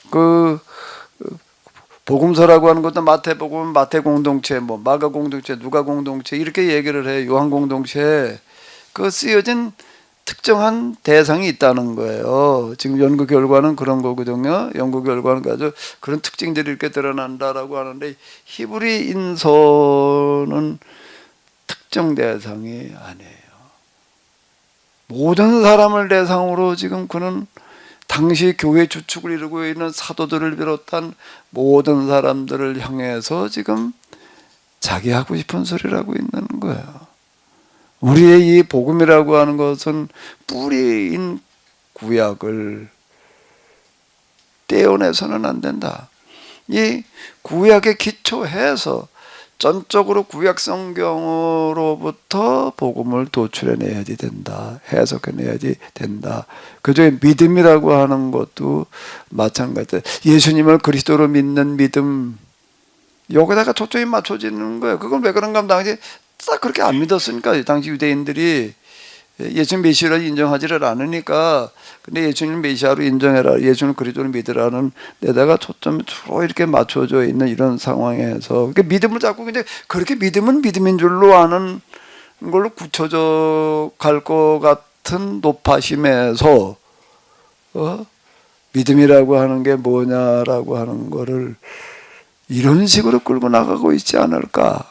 그 복음서라고 하는 것도 마태복음, 마태 공동체, 뭐 마가 공동체, 누가 공동체 이렇게 얘기를 해요. 요한 공동체 그 쓰여진 특정한 대상이 있다는 거예요. 지금 연구 결과는 그런 거거든요. 연구 결과는 아주 그런 특징들이 이렇게 드러난다라고 하는데 히브리인서는 특정 대상이 아니에요. 모든 사람을 대상으로 지금 그는 당시 교회 주축을 이루고 있는 사도들을 비롯한 모든 사람들을 향해서 지금 자기 하고 싶은 소리를 하고 있는 거예요. 우리의 이 복음이라고 하는 것은 뿌리인 구약을 떼어내서는 안 된다. 이 구약에 기초해서 전적으로 구약 성경으로부터 복음을 도출해내야지 된다. 해석해내야지 된다. 그중에 믿음이라고 하는 것도 마찬가지다. 예수님을 그리스도로 믿는 믿음, 여기다가 초점이 맞춰지는 거예요. 그건 왜 그런가 하면 당시 딱 그렇게 안 믿었으니까. 당시 유대인들이 예수님 메시아로 인정하지를 않으니까, 근데 예수님 메시아로 인정해라, 예수님 그리스도를 믿으라는 데다가 초점이 주로 이렇게 맞춰져 있는 이런 상황에서, 그러니까 믿음을 자꾸 근데 그렇게 믿음은 믿음인 줄로 아는 걸로 굳혀져 갈 것 같은 높아심에서 믿음이라고 하는 게 뭐냐라고 하는 거를 이런 식으로 끌고 나가고 있지 않을까?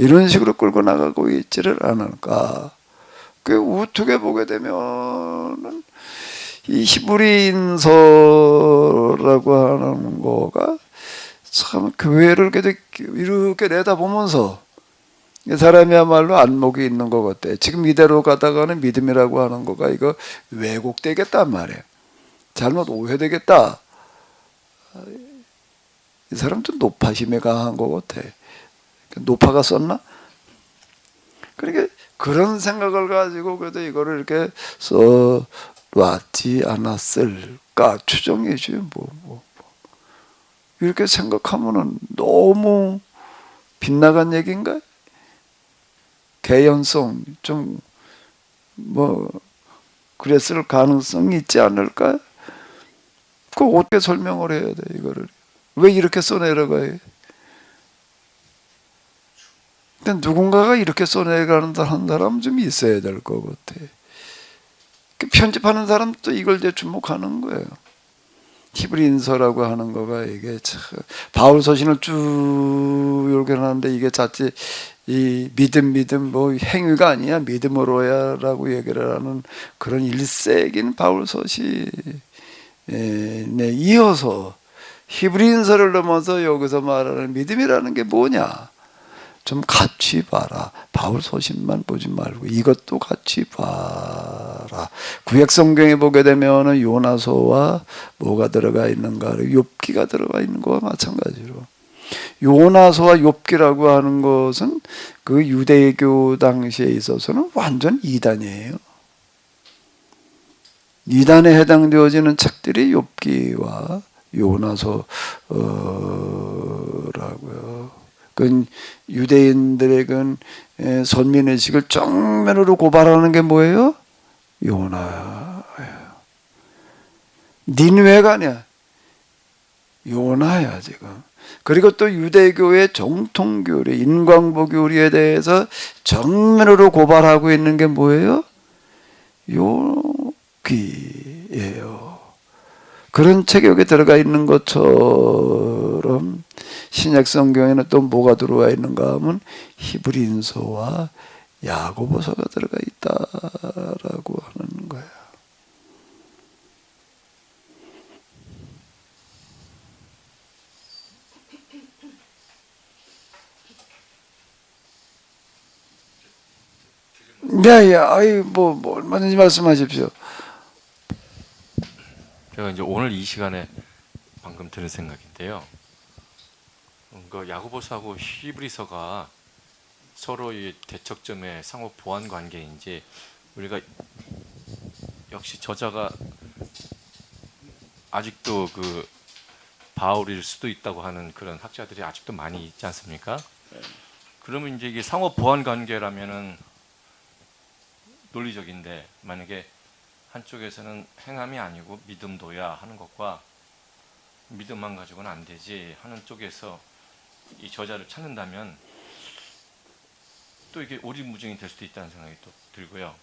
이런 식으로 끌고 나가고 있지를 않을까? 그 우측에 보게 되면은 이 히브리인서라고 하는 거가 참 교회를 이렇게 내다보면서 이 사람이야말로 안목이 있는 것 같아. 지금 이대로 가다가는 믿음이라고 하는 거가 이거 왜곡되겠단 말이에요. 잘못 오해되겠다. 이 사람 좀 노파심에 강한 것 같아. 노파가 썼나? 그러니까 그런 생각을 가지고 그래도 이거를 이렇게 써놨지 않았을까 추정이지 뭐. 이렇게 생각하면은 너무 빗나간 얘기인가? 개연성 좀 뭐 그랬을 가능성이 있지 않을까? 그거 어떻게 설명을 해야 돼 이거를? 왜 이렇게 써내려가요? 근데 누군가가 이렇게 써내가는 사람 좀 있어야 될 것 같아. 편집하는 사람도 이걸 이제 주목하는 거예요. 히브리인서라고 하는 거가 이게 참 바울 서신을 쭉 이렇게 하는데 이게 자칫 이 믿음 뭐 행위가 아니야 믿음으로야라고 얘기를 하는 그런 일색인 바울 서신에 이어서 히브리인서를 넘어서 여기서 말하는 믿음이라는 게 뭐냐? 좀 같이 봐라. 바울 소신만 보지 말고 이것도 같이 봐라. 구약 성경에 보게 되면 요나서와 뭐가 들어가 있는가? 욥기가 들어가 있는 거와 마찬가지로 요나서와 욥기라고 하는 것은 그 유대교 당시에 있어서는 완전 이단이에요. 이단에 해당되어지는 책들이 욥기와 요나서라고요. 그 유대인들의 그 선민의식을 정면으로 고발하는 게 뭐예요? 요나예요. 니느웨가 아니야. 요나야 지금. 그리고 또 유대교의 정통 교리, 인광보 교리에 대해서 정면으로 고발하고 있는 게 뭐예요? 욥기예요. 그런 책이 여기 들어가 있는 것처럼 신약 성경에는 또 뭐가 들어와 있는가 하면 히브리인서와 야고보서가 들어가 있다라고 하는 거예요. 네, 아이 뭐 얼마든지 말씀하십시오. 제가 이제 오늘 이 시간에 방금 드는 생각인데요. 그 야고보서하고 히브리서가 서로의 대척점의 상호 보완 관계인지 우리가 역시 저자가 아직도 그 바울일 수도 있다고 하는 그런 학자들이 아직도 많이 있지 않습니까? 그러면 이제 이게 상호 보완 관계라면은 논리적인데 만약에 한쪽에서는 행함이 아니고 믿음도야 하는 것과 믿음만 가지고는 안 되지 하는 쪽에서 이 저자를 찾는다면 또 이게 오리무중이 될 수도 있다는 생각이 또 들고요.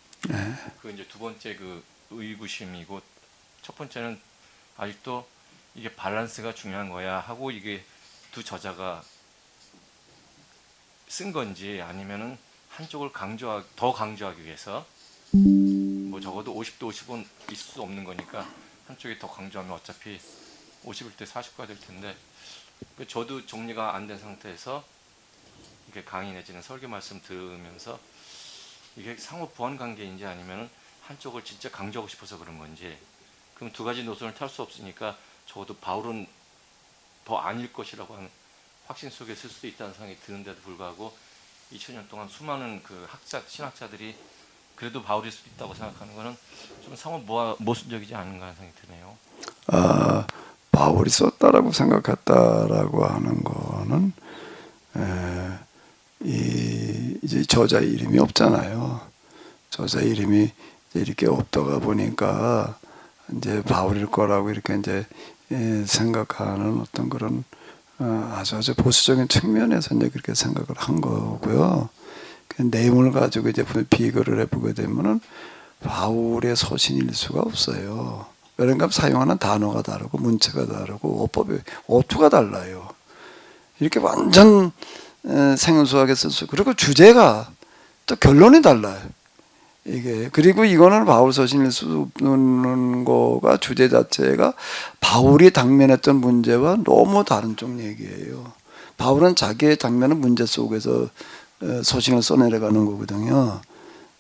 그 이제 두 번째 그 의구심이고 첫 번째는 아직도 이게 밸런스가 중요한 거야 하고 이게 두 저자가 쓴 건지 아니면은 한쪽을 더 강조하기 위해서 뭐 적어도 50대 50은 있을 수 없는 거니까 한쪽이 더 강조하면 어차피 51대 49가 될 텐데 저도 정리가 안 된 상태에서 이렇게 강의 내지는 설교 말씀 들으면서 이게 상호 보완 관계인지 아니면은 한쪽을 진짜 강조하고 싶어서 그런 건지 그럼 두 가지 노선을 탈 수 없으니까 적어도 바울은 더 아닐 것이라고 하는 확신 속에 쓸 수도 있다는 생각이 드는데도 불구하고 2000년 동안 수많은 그 신학자들이 그래도 바울일 수도 있다고 생각하는 거는 좀 상호 모순적이지 않은가 하는 생각이 드네요. 바울이 썼다라고 생각했다라고 하는 거는 이제 저자 이름이 없잖아요. 저자 이름이 이렇게 없다가 보니까 이제 바울일 거라고 이렇게 이제 생각하는 어떤 그런 아주 보수적인 측면에서 이제 그렇게 생각을 한 거고요. 그 내용을 가지고 이제 비교를 해보게 되면은 바울의 서신일 수가 없어요. 그러니까 사용하는 단어가 다르고 문체가 다르고 어투가 달라요. 이렇게 완전 생소하게 쓸 그리고 주제가 또 결론이 달라요. 이게 그리고 이거는 바울 서신일 수 없는 거가 주제 자체가 바울이 당면했던 문제와 너무 다른 쪽 얘기예요. 바울은 자기의 당면한 문제 속에서 서신을 써내려가는 거거든요.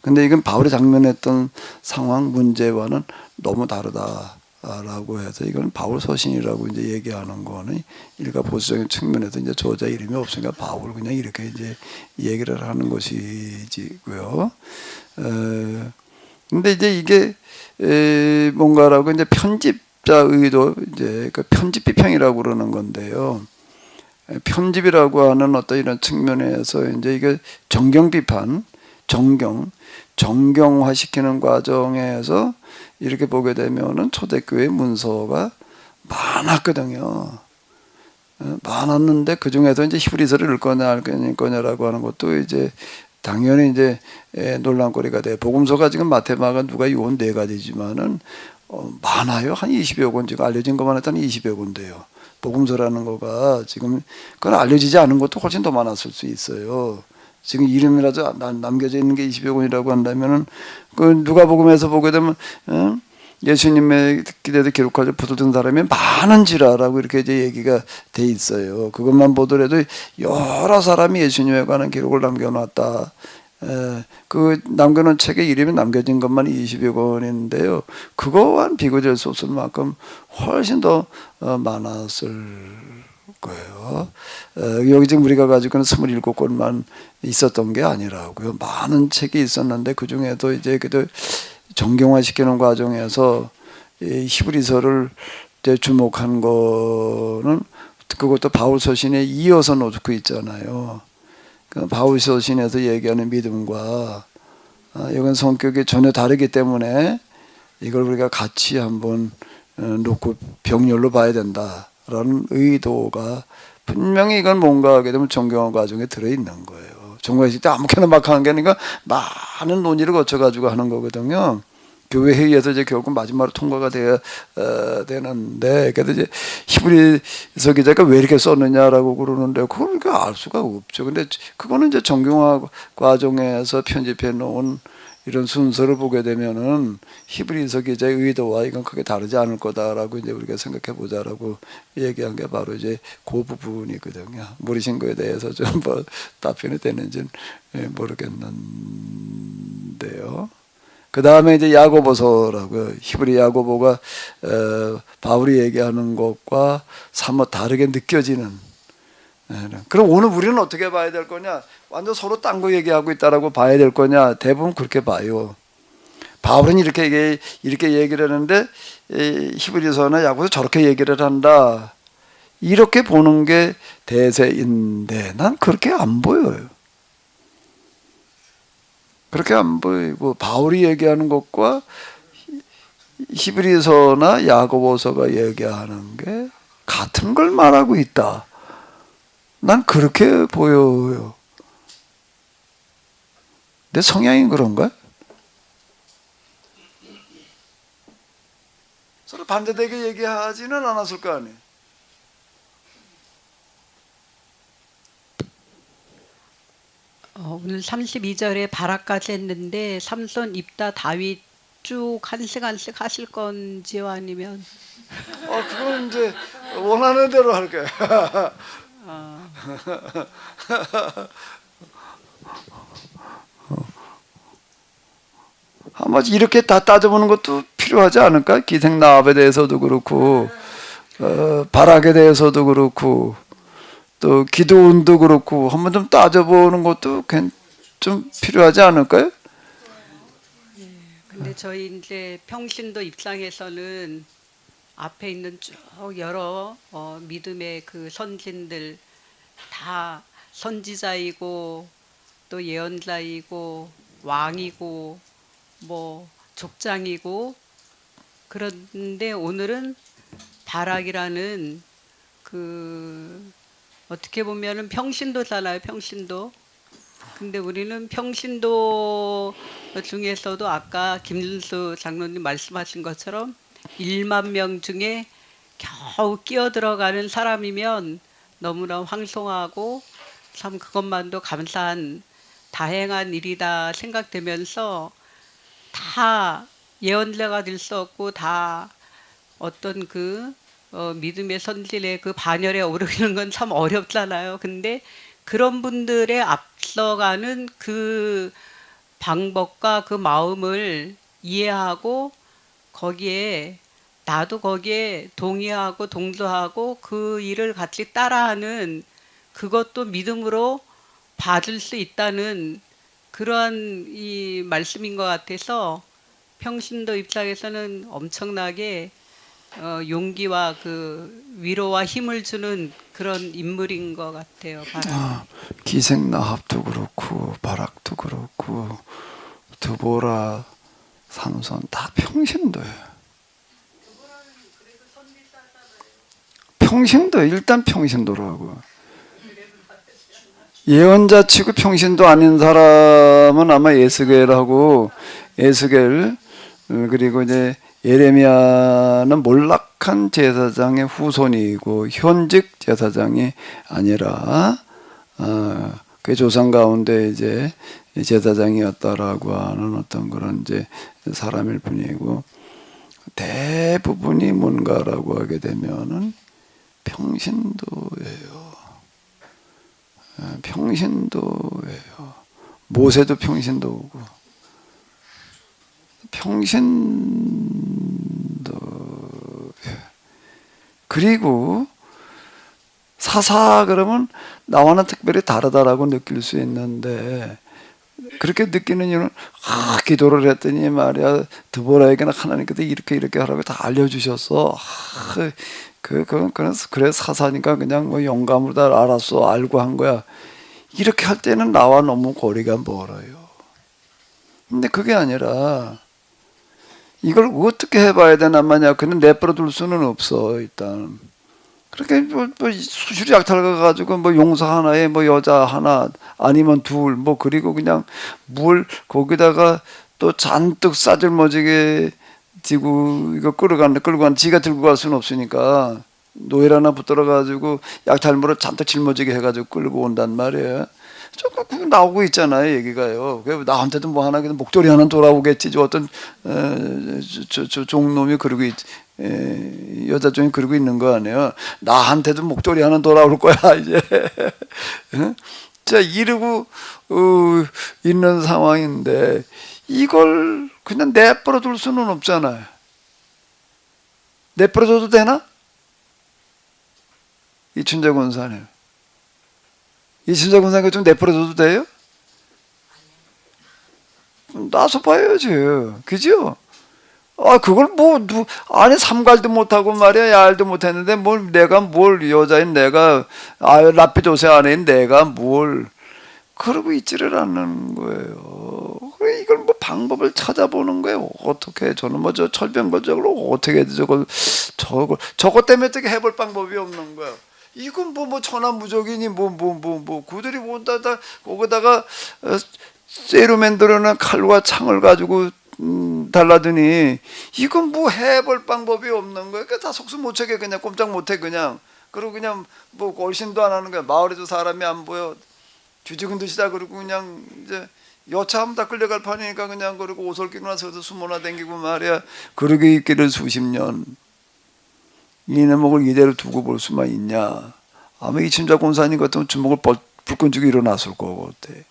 근데 이건 바울이 당면했던 상황 문제와는 너무 다르다라고 해서 이건 바울 서신이라고 이제 얘기하는 거는 일가 보수적인 측면에서 이제 저자 이름이 없으니까 바울 그냥 이렇게 이제 얘기를 하는 것이지고요. 근데 이제 이게 뭔가라고 이제 편집자 의도 이제 그 편집 비평이라고 그러는 건데요. 편집이라고 하는 어떤 이런 측면에서 이제 이게 정경 비판, 정경화시키는 과정에서 이렇게 보게 되면은 초대교회 문서가 많았거든요. 많았는데 그 중에서 이제 히브리서를 읽을 거냐 알 거냐라고 하는 것도 이제 당연히 이제 논란거리가 돼. 복음서가 지금 마태마가 누가 요한 네 가지지만은 많아요. 한 20여 권 지금 알려진 것만 해도 한 20여 권 돼요. 복음서라는 거가 지금 그건 알려지지 않은 것도 훨씬 더 많았을 수 있어요. 지금 이름이라도 남겨져 있는 게 20여 권이라고 한다면은 그 누가복음에서 보게 되면 예수님의 기대도 기록하지 붙들던 사람이 많은지라라고 이렇게 이제 얘기가 돼 있어요. 그것만 보더라도 여러 사람이 예수님에 관한 기록을 남겨놨다. 그 남겨놓은 책에 이름이 남겨진 것만 20여 권인데요. 그거와는 비교될 수 없을 만큼 훨씬 더 많았을 거예요. 여기 지금 우리가 가지고는 27권만 있었던 게 아니라고요. 많은 책이 있었는데 그 중에도 이제 그래도 정경화시키는 과정에서 이 히브리서를 이제 주목한 거는 그것도 바울 서신에 이어서 놓고 있잖아요. 그 바울 서신에서 얘기하는 믿음과 이건 성격이 전혀 다르기 때문에 이걸 우리가 같이 한번 놓고 병렬로 봐야 된다라는 의도가 분명히 이건 뭔가 하게 되면 정경화 과정에 들어있는 거예요. 정경화식 때 아무렇게나 막 하는 게 아니라 많은 논의를 거쳐가지고 하는 거거든요. 교회 회의에서 이제 결국 마지막으로 통과가 돼야 되는데, 그래도 이제 히브리서 기자가 왜 이렇게 썼느냐라고 그러는데, 그걸 우리가 알 수가 없죠. 근데 그거는 이제 정경화 과정에서 편집해 놓은 이런 순서를 보게 되면은 히브리서 기자의 의도와 이건 크게 다르지 않을 거다라고 이제 우리가 생각해 보자라고 얘기한 게 바로 이제 그 부분이거든요. 모르신 거에 대해서 좀 뭐 답변이 되는지는 모르겠는데요. 그 다음에 이제 야고보서라고 히브리 야고보가 바울이 얘기하는 것과 사뭇 다르게 느껴지는 그럼 오늘 우리는 어떻게 봐야 될 거냐? 완전 서로 딴 거 얘기하고 있다라고 봐야 될 거냐? 대부분 그렇게 봐요. 바울은 이렇게 얘기를 하는데 히브리서나 야고보서 저렇게 얘기를 한다. 이렇게 보는 게 대세인데 난 그렇게 안 보여요. 그렇게 안 보이고 바울이 얘기하는 것과 히브리서나 야고보서가 얘기하는 게 같은 걸 말하고 있다. 난 그렇게 보여요. 내 성향이 그런가? 서로 반대되게 얘기하지는 않았을 거 아니에요. 오늘 32절에 바락까지 했는데 삼손 입다 다윗 쭉 1시간씩 하실 건지요 아니면 그건 이제 원하는 대로 할 거야. 아마 이렇게 다 따져보는 것도 필요하지 않을까? 기생나합에 대해서도 그렇고 바락에 대해서도 그렇고 또 기도원도 그렇고 한번 좀 따져보는 것도 좀 필요하지 않을까요? 근데 저희 이제 평신도 입장에서는 앞에 있는 쭉 여러 믿음의 그 선진들 다 선지자이고 또 예언자이고 왕이고 뭐 족장이고 그런데 오늘은 바락이라는 그 어떻게 보면은 평신도잖아요, 평신도. 근데 우리는 평신도 중에서도 아까 김준수 장로님 말씀하신 것처럼 1만 명 중에 겨우 끼어 들어가는 사람이면 너무나 황송하고 참 그것만도 감사한 다행한 일이다 생각되면서 다 예언자가 될 수 없고 다 어떤 그 믿음의 선진의 그 반열에 오르는 건 참 어렵잖아요. 근데 그런 분들의 앞서가는 그 방법과 그 마음을 이해하고 거기에 나도 거기에 동의하고 동조하고 그 일을 같이 따라하는 그것도 믿음으로 받을 수 있다는 그러한 이 말씀인 것 같아서 평신도 입장에서는 엄청나게 용기와 그 위로와 힘을 주는 그런 인물인 것 같아요. 기생나합도 그렇고 바락도 그렇고 드보라, 삼손 다 평신도예요. 평신도 일단 평신도라고. 예언자치고 평신도 아닌 사람은 아마 에스겔하고 에스겔 그리고 이제 예레미야는 몰락한 제사장의 후손이고 현직 제사장이 아니라 그 조상 가운데 이제 제사장이었다라고 하는 어떤 그런 이제 사람일 뿐이고 대부분이 뭔가라고 하게 되면은 평신도예요. 평신도예요. 모세도 평신도고 평신도. 그리고 사사 그러면 나와는 특별히 다르다라고 느낄 수 있는데 그렇게 느끼는 이유는 기도를 했더니 말이야 드보라에게는 하나님께서 이렇게 하라고 다 알려주셨어. 그래서 사사니까 그냥 뭐 영감으로 다 알았어 알고 한 거야. 이렇게 할 때는 나와 너무 거리가 멀어요. 근데 그게 아니라 이걸 어떻게 해봐야 되나 마냐. 그는 내버려 둘 수는 없어 일단. 그렇게 뭐 수술이 약탈가 가지고 뭐 용사 하나에 뭐 여자 하나 아니면 둘 뭐 그리고 그냥 물 거기다가 또 잔뜩 싸질머지게 지고 이거 끌고 간 지가 들고 갈 수는 없으니까 노엘 하나 붙들어 가지고 약탈물을 잔뜩 짊어지게 해가지고 끌고 온단 말이에요. 조금 나오고 있잖아요 얘기가요. 나한테도 뭐 하나 목도리 하나 돌아오겠지. 저 어떤 종놈이 그러고 여자 종이 그러고 있는 거 아니에요. 나한테도 목도리 하나 돌아올 거야 이제. 자 이러고 있는 상황인데 이걸 그냥 내버려 둘 수는 없잖아요. 내버려 둬도 되나? 이춘재 권사님 이순자 군사님께 좀 내버려둬도 돼요? 나서 봐야지. 그죠? 아, 그걸 아니, 삼갈도 못하고 말이야, 야알도 못했는데, 내가 여자인 내가, 라피도세 아내인 내가 그러고 있지를 않는 거예요. 그래, 이걸 방법을 찾아보는 거예요. 어떻게, 저는 저 철병거적으로 어떻게 저것 때문에 어떻게 해볼 방법이 없는 거야. 이건 천하무적이니, 그들이 거기다가, 쇠로 만들어낸 칼과 창을 가지고 달라더니 이건 해볼 방법이 없는 거야. 다 속수 못 채게 그냥 꼼짝 못해 그냥. 그리고 그냥 얼씬도 안 하는 거야. 마을에도 사람이 안 보여. 뒤죽은 듯이다. 그러고 그냥 이제 여차하면 다 끌려갈 판이니까 그냥 그러고 옷을 끼고 나서 숨어나 댕기고 말이야. 그러게 있기를 수십 년. 이네목을 이대로 두고 볼 수만 있냐. 아마 이춘자 권사님 같으면 주먹을 불끈 쥐고 일어났을 거고 어때.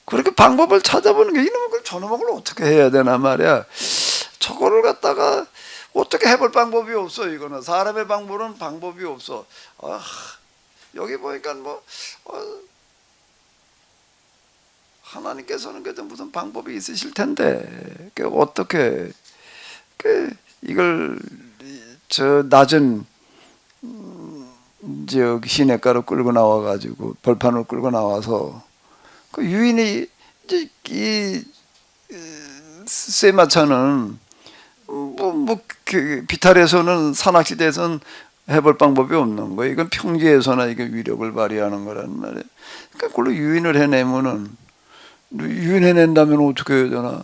그렇게 방법을 찾아보는 게 이놈을 저놈을 어떻게 해야 되나 말이야. 저거를 갖다가 어떻게 해볼 방법이 없어. 이거는 사람의 방법이 없어. 여기 보니까 하나님께서는 그래도 무슨 방법이 있으실 텐데 어떻게 이걸 저 낮은 시냇가로 끌고 나와가지고 벌판으로 끌고 나와서 그 유인이 이제 이 세마차는 비탈에서는 산악지대에서는 해볼 방법이 없는 거예요. 이건 평지에서나 이게 위력을 발휘하는 거란 말이에요. 그러니까 그걸로 유인을 해내면은 유인해낸다면 어떻게 해야 되나?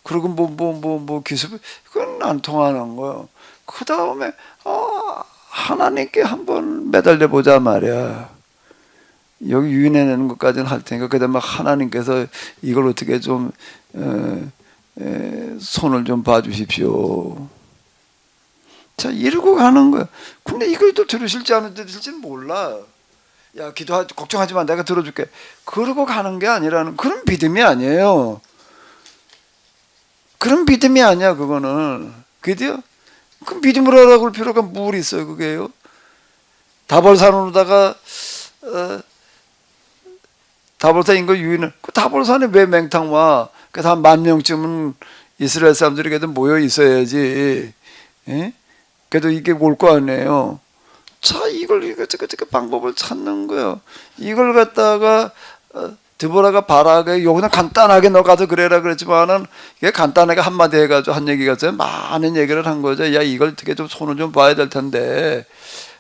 그리고 기습 그건 안 통하는 거예요. 그 다음에 하나님께 한번 매달려 보자 말이야. 여기 유인해내는 것까지는 할 테니까 그다음에 하나님께서 이걸 어떻게 좀 손을 좀 봐주십시오. 자, 이러고 가는 거야. 근데 이걸 또 들으실지 안 들으실지는 몰라. 야, 걱정하지 마, 내가 들어줄게. 그러고 가는 게 아니라는 그런 믿음이 아니에요. 그런 믿음이 아니야, 그거는. 그죠? 그 믿음으로 하라고 할 필요가 뭘 있어요, 그게요? 다볼산으로다가 다볼산 인거 유인을 그 다볼산에 왜 맹탕 와? 그래서 한 10,000명쯤은 이스라엘 사람들이 그래도 모여 있어야지. 예? 그래도 이게 올 거 아니에요. 자, 이걸 방법을 찾는 거예요. 이걸 갖다가 드보라가 바라게 여기는 간단하게 너 가서 그래라 그랬지만은 이게 간단하게 한마디 해가지고 한 얘기가 있어요. 많은 얘기를 한 거죠. 야, 이걸 어떻게 좀 손을 좀 봐야 될 텐데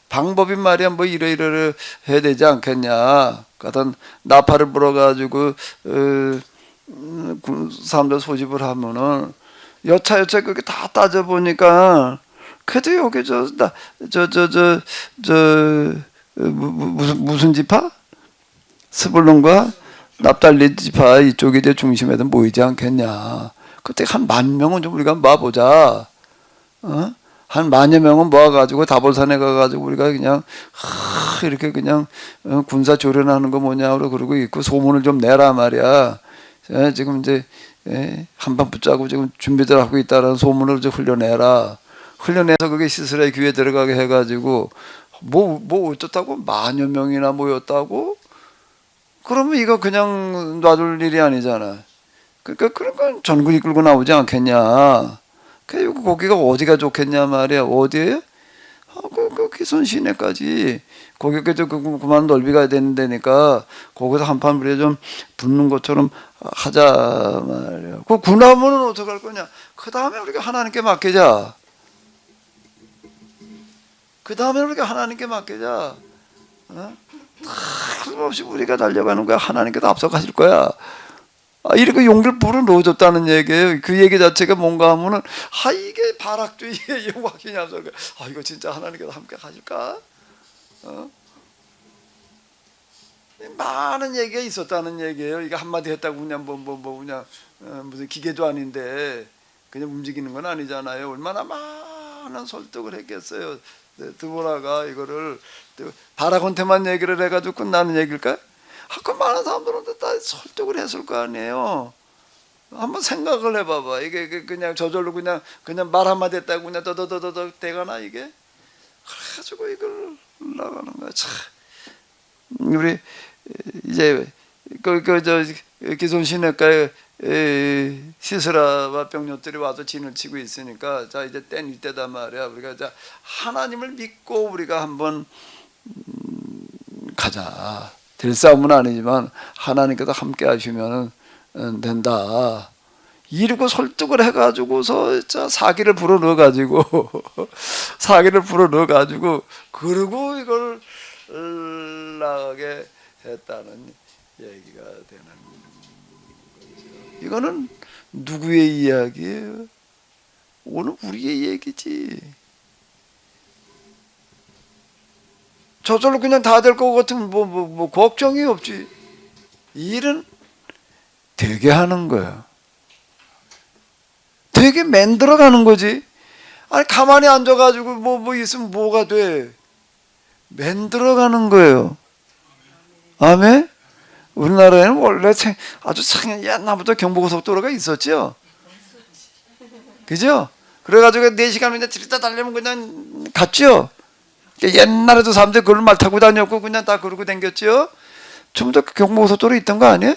방법이 말이야 이러이러 해야 되지 않겠냐. 그러다 나팔을 불어가지고 사람들 소집을 하면은 여차 그렇게 다 따져 보니까 그래도 여기 무슨 지파? 스불론과 납달리 지파 이쪽이 이제 중심에도 모이지 않겠냐. 그때 한 10,000명은 좀 우리가 모아보자. 한 10,000여 명은 모아가지고 다볼산에 가가지고 우리가 그냥 이렇게 그냥 군사 조련하는 거 뭐냐 그러고 있고 소문을 좀 내라 말이야. 지금 이제 한판 붙자고 지금 준비들 하고 있다라는 소문을 좀 흘려내라. 흘려내서 그게 시스라의 귀에 들어가게 해가지고 어쩌다고 10,000여 명이나 모였다고? 그러면 이거 그냥 놔둘 일이 아니잖아. 그러니까 그런 건 전군이 끌고 나오지 않겠냐. 그리고 거기가 어디가 좋겠냐 말이야. 어디에? 그 기선 시내까지 거기까지 그만 넓이가 되는 데니까 거기서 한판 우리가 좀 붙는 것처럼 하자 말이야. 그 군함은 어떻게 할 거냐? 그 다음에 우리가 하나님께 맡기자. 그 다음에 우리가 하나님께 맡기자. 틀림없이 우리가 달려가는 거야. 하나님께서 앞서가실 거야. 이렇게 용기를 불어넣어줬다는 얘기예요. 그 얘기 자체가 뭔가 하면은 이게 발악주의의 확신이 안 서. 이거 진짜 하나님께서 함께 가실까? 많은 얘기가 있었다는 얘기예요. 이게 한마디 했다고 그냥 그냥 무슨 기계도 아닌데 그냥 움직이는 건 아니잖아요. 얼마나 많은 설득을 했겠어요. 드보라가 이거를 바라곤테만 얘기를 해가지고 끝나는 얘기일까요? 그 많은 사람들한테 다 설득을 했을 거 아니에요. 한번 생각을 해봐봐. 이게 그냥 저절로 그냥 말 한마디 했다고 그냥 더더더더 되가나 이게? 그래가지고 이걸 올라가는 거야. 참 우리 이제 그저 기존신학과에 시스라와 병력들이 와서 진을 치고 있으니까 자 이제 땐 이때다 말이야. 우리가 자 하나님을 믿고 우리가 한번 가자. 될 싸움은 아니지만 하나님께서 함께 하시면 된다. 이러고 설득을 해가지고서 사기를 불어 넣어가지고 사기를 불어 넣어가지고 그러고 이걸 나가게 했다는 얘기가 되는 거죠. 이거는 누구의 이야기예요? 오늘 우리의 얘기지. 저절로 그냥 다 될 것 같으면 뭐 걱정이 없지. 일은 되게 하는 거야. 되게 만들어가는 거지. 아니 가만히 앉아가지고 뭐 있으면 뭐가 돼? 만들어가는 거예요. 아멘. 우리나라에는 원래 아주 옛날부터 경부고속도로가 있었죠. 그죠? 그래가지고 4시간 그냥 들이다 달리면 그냥 갔죠. 옛날에도 사람들이 그걸 말 타고 다녔고 그냥 다 그러고 다녔죠. 좀 더 경부고속도로 있던 거 아니에요?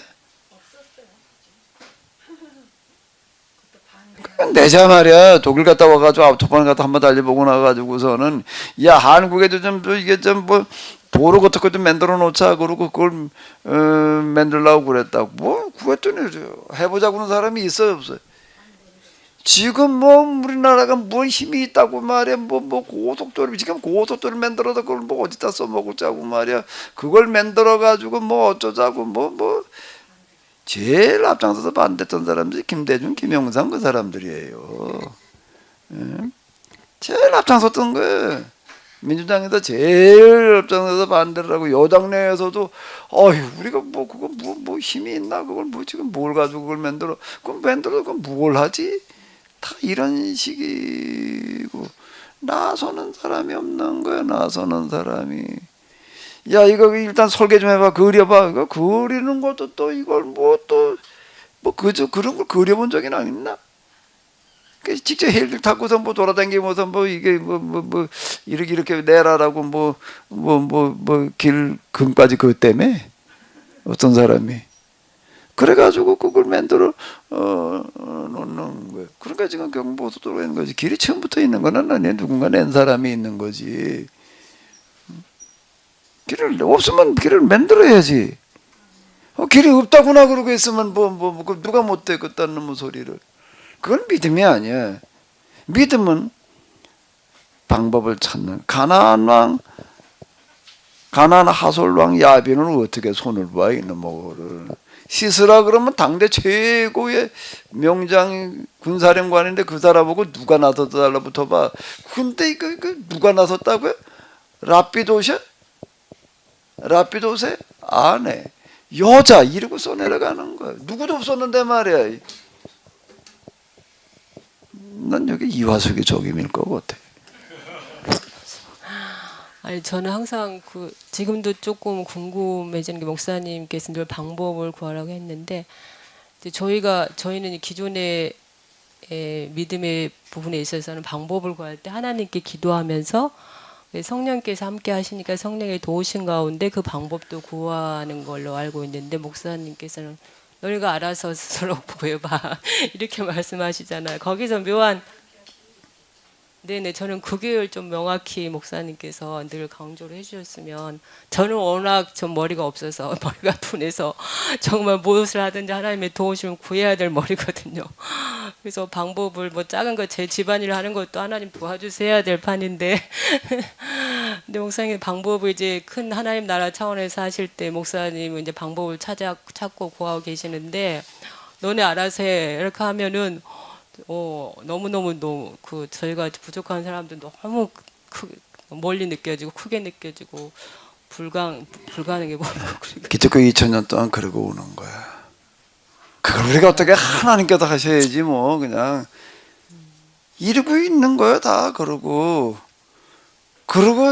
내자 말이야. 독일 갔다 와가지고 아우토반 갔다 한번 달려보고 나가지고서는 야 한국에도 좀 이게 좀 뭐 도로 같은 것도 만들어 놓자 그러고 그걸 만들려고 그랬다고 뭐 그랬더니 해보자고 하는 사람이 있어요 없어요? 지금 뭐 우리나라가 뭐 힘이 있다고 말이야. 뭐 고속도로 지금 고속도로 만들어서 그걸 뭐 어디다 써먹자고 말이야. 그걸 만들어 가지고 뭐 어쩌자고 뭐 제일 앞장서서 반대했던 사람들이 김대중, 김영삼 그 사람들이에요. 예? 제일 앞장섰던 거예요. 민주당에서 제일 앞장서서 반대를 하고 여당 내에서도 우리가 뭐 그거 뭐 힘이 있나 그걸 뭐 지금 뭘 가지고 그걸 만들어 그건 뭘 하지? 다 이런 식이고 나서는 사람이 없는 거야. 나서는 사람이. 야 이거 일단 설계 좀 해봐. 그려봐. 이거 그리는 것도 또 이걸 그저 그런 걸 그려본 적이 있나? 직접 헬기 타고서 뭐 돌아다니면서 뭐 이게 뭐 이렇게 내라라고 길 금까지 그것 때문에 어떤 사람이 그래가지고 그걸 만들어 놓는 거예요. 그러니까 지금 경부고속도로가 있는 거지. 길이 처음부터 있는 건 아니에요. 누군가 낸 사람이 있는 거지. 길을 없으면 길을 만들어야지. 길이 없다구나 그러고 있으면 누가 못돼 그딴 놈의 소리를. 그건 믿음이 아니야. 믿음은 방법을 찾는. 가나안 하솔 왕 야빈은 어떻게 손을 봐 이놈 뭐를. 시스라 그러면 당대 최고의 명장 군사령관인데 그 사람하고 누가 나섰다 달라붙어 봐. 근데 누가 나섰다고요? 라피도세 아내 여자 이러고 써내려가는 거야. 누구도 없었는데 말이야. 난 여기 이화숙이 적임일 것 같아. 아니 저는 항상 지금도 조금 궁금해지는 게 목사님께서 늘 방법을 구하라고 했는데 이제 저희는 기존의 믿음의 부분에 있어서는 방법을 구할 때 하나님께 기도하면서 성령께서 함께 하시니까 성령의 도우신 가운데 그 방법도 구하는 걸로 알고 있는데 목사님께서는 너희가 알아서 스스로 구해봐 이렇게 말씀하시잖아요. 거기서 묘한 네네 저는 그게 좀 명확히 목사님께서 늘 강조를 해주셨으면 저는 워낙 좀 머리가 없어서 머리가 둔해서 정말 무엇을 하든지 하나님의 도우심을 구해야 될 머리거든요. 그래서 방법을 뭐 작은 거 제 집안일 하는 것도 하나님 도와주셔야 될 판인데 근데 목사님 방법을 이제 큰 하나님 나라 차원에서 하실 때 목사님은 이제 방법을 찾고 구하고 계시는데 너네 알아서 해 이렇게 하면은 너무너무 저희가 부족한 사람들 너무 멀리 느껴지고 크게 느껴지고 불가능해 보이고 기껏 2000년 동안 그러고 오는 거야. 그걸 우리가 어떻게 하나님께서 하셔야지 뭐 그냥 이러고 있는 거야 다 그러고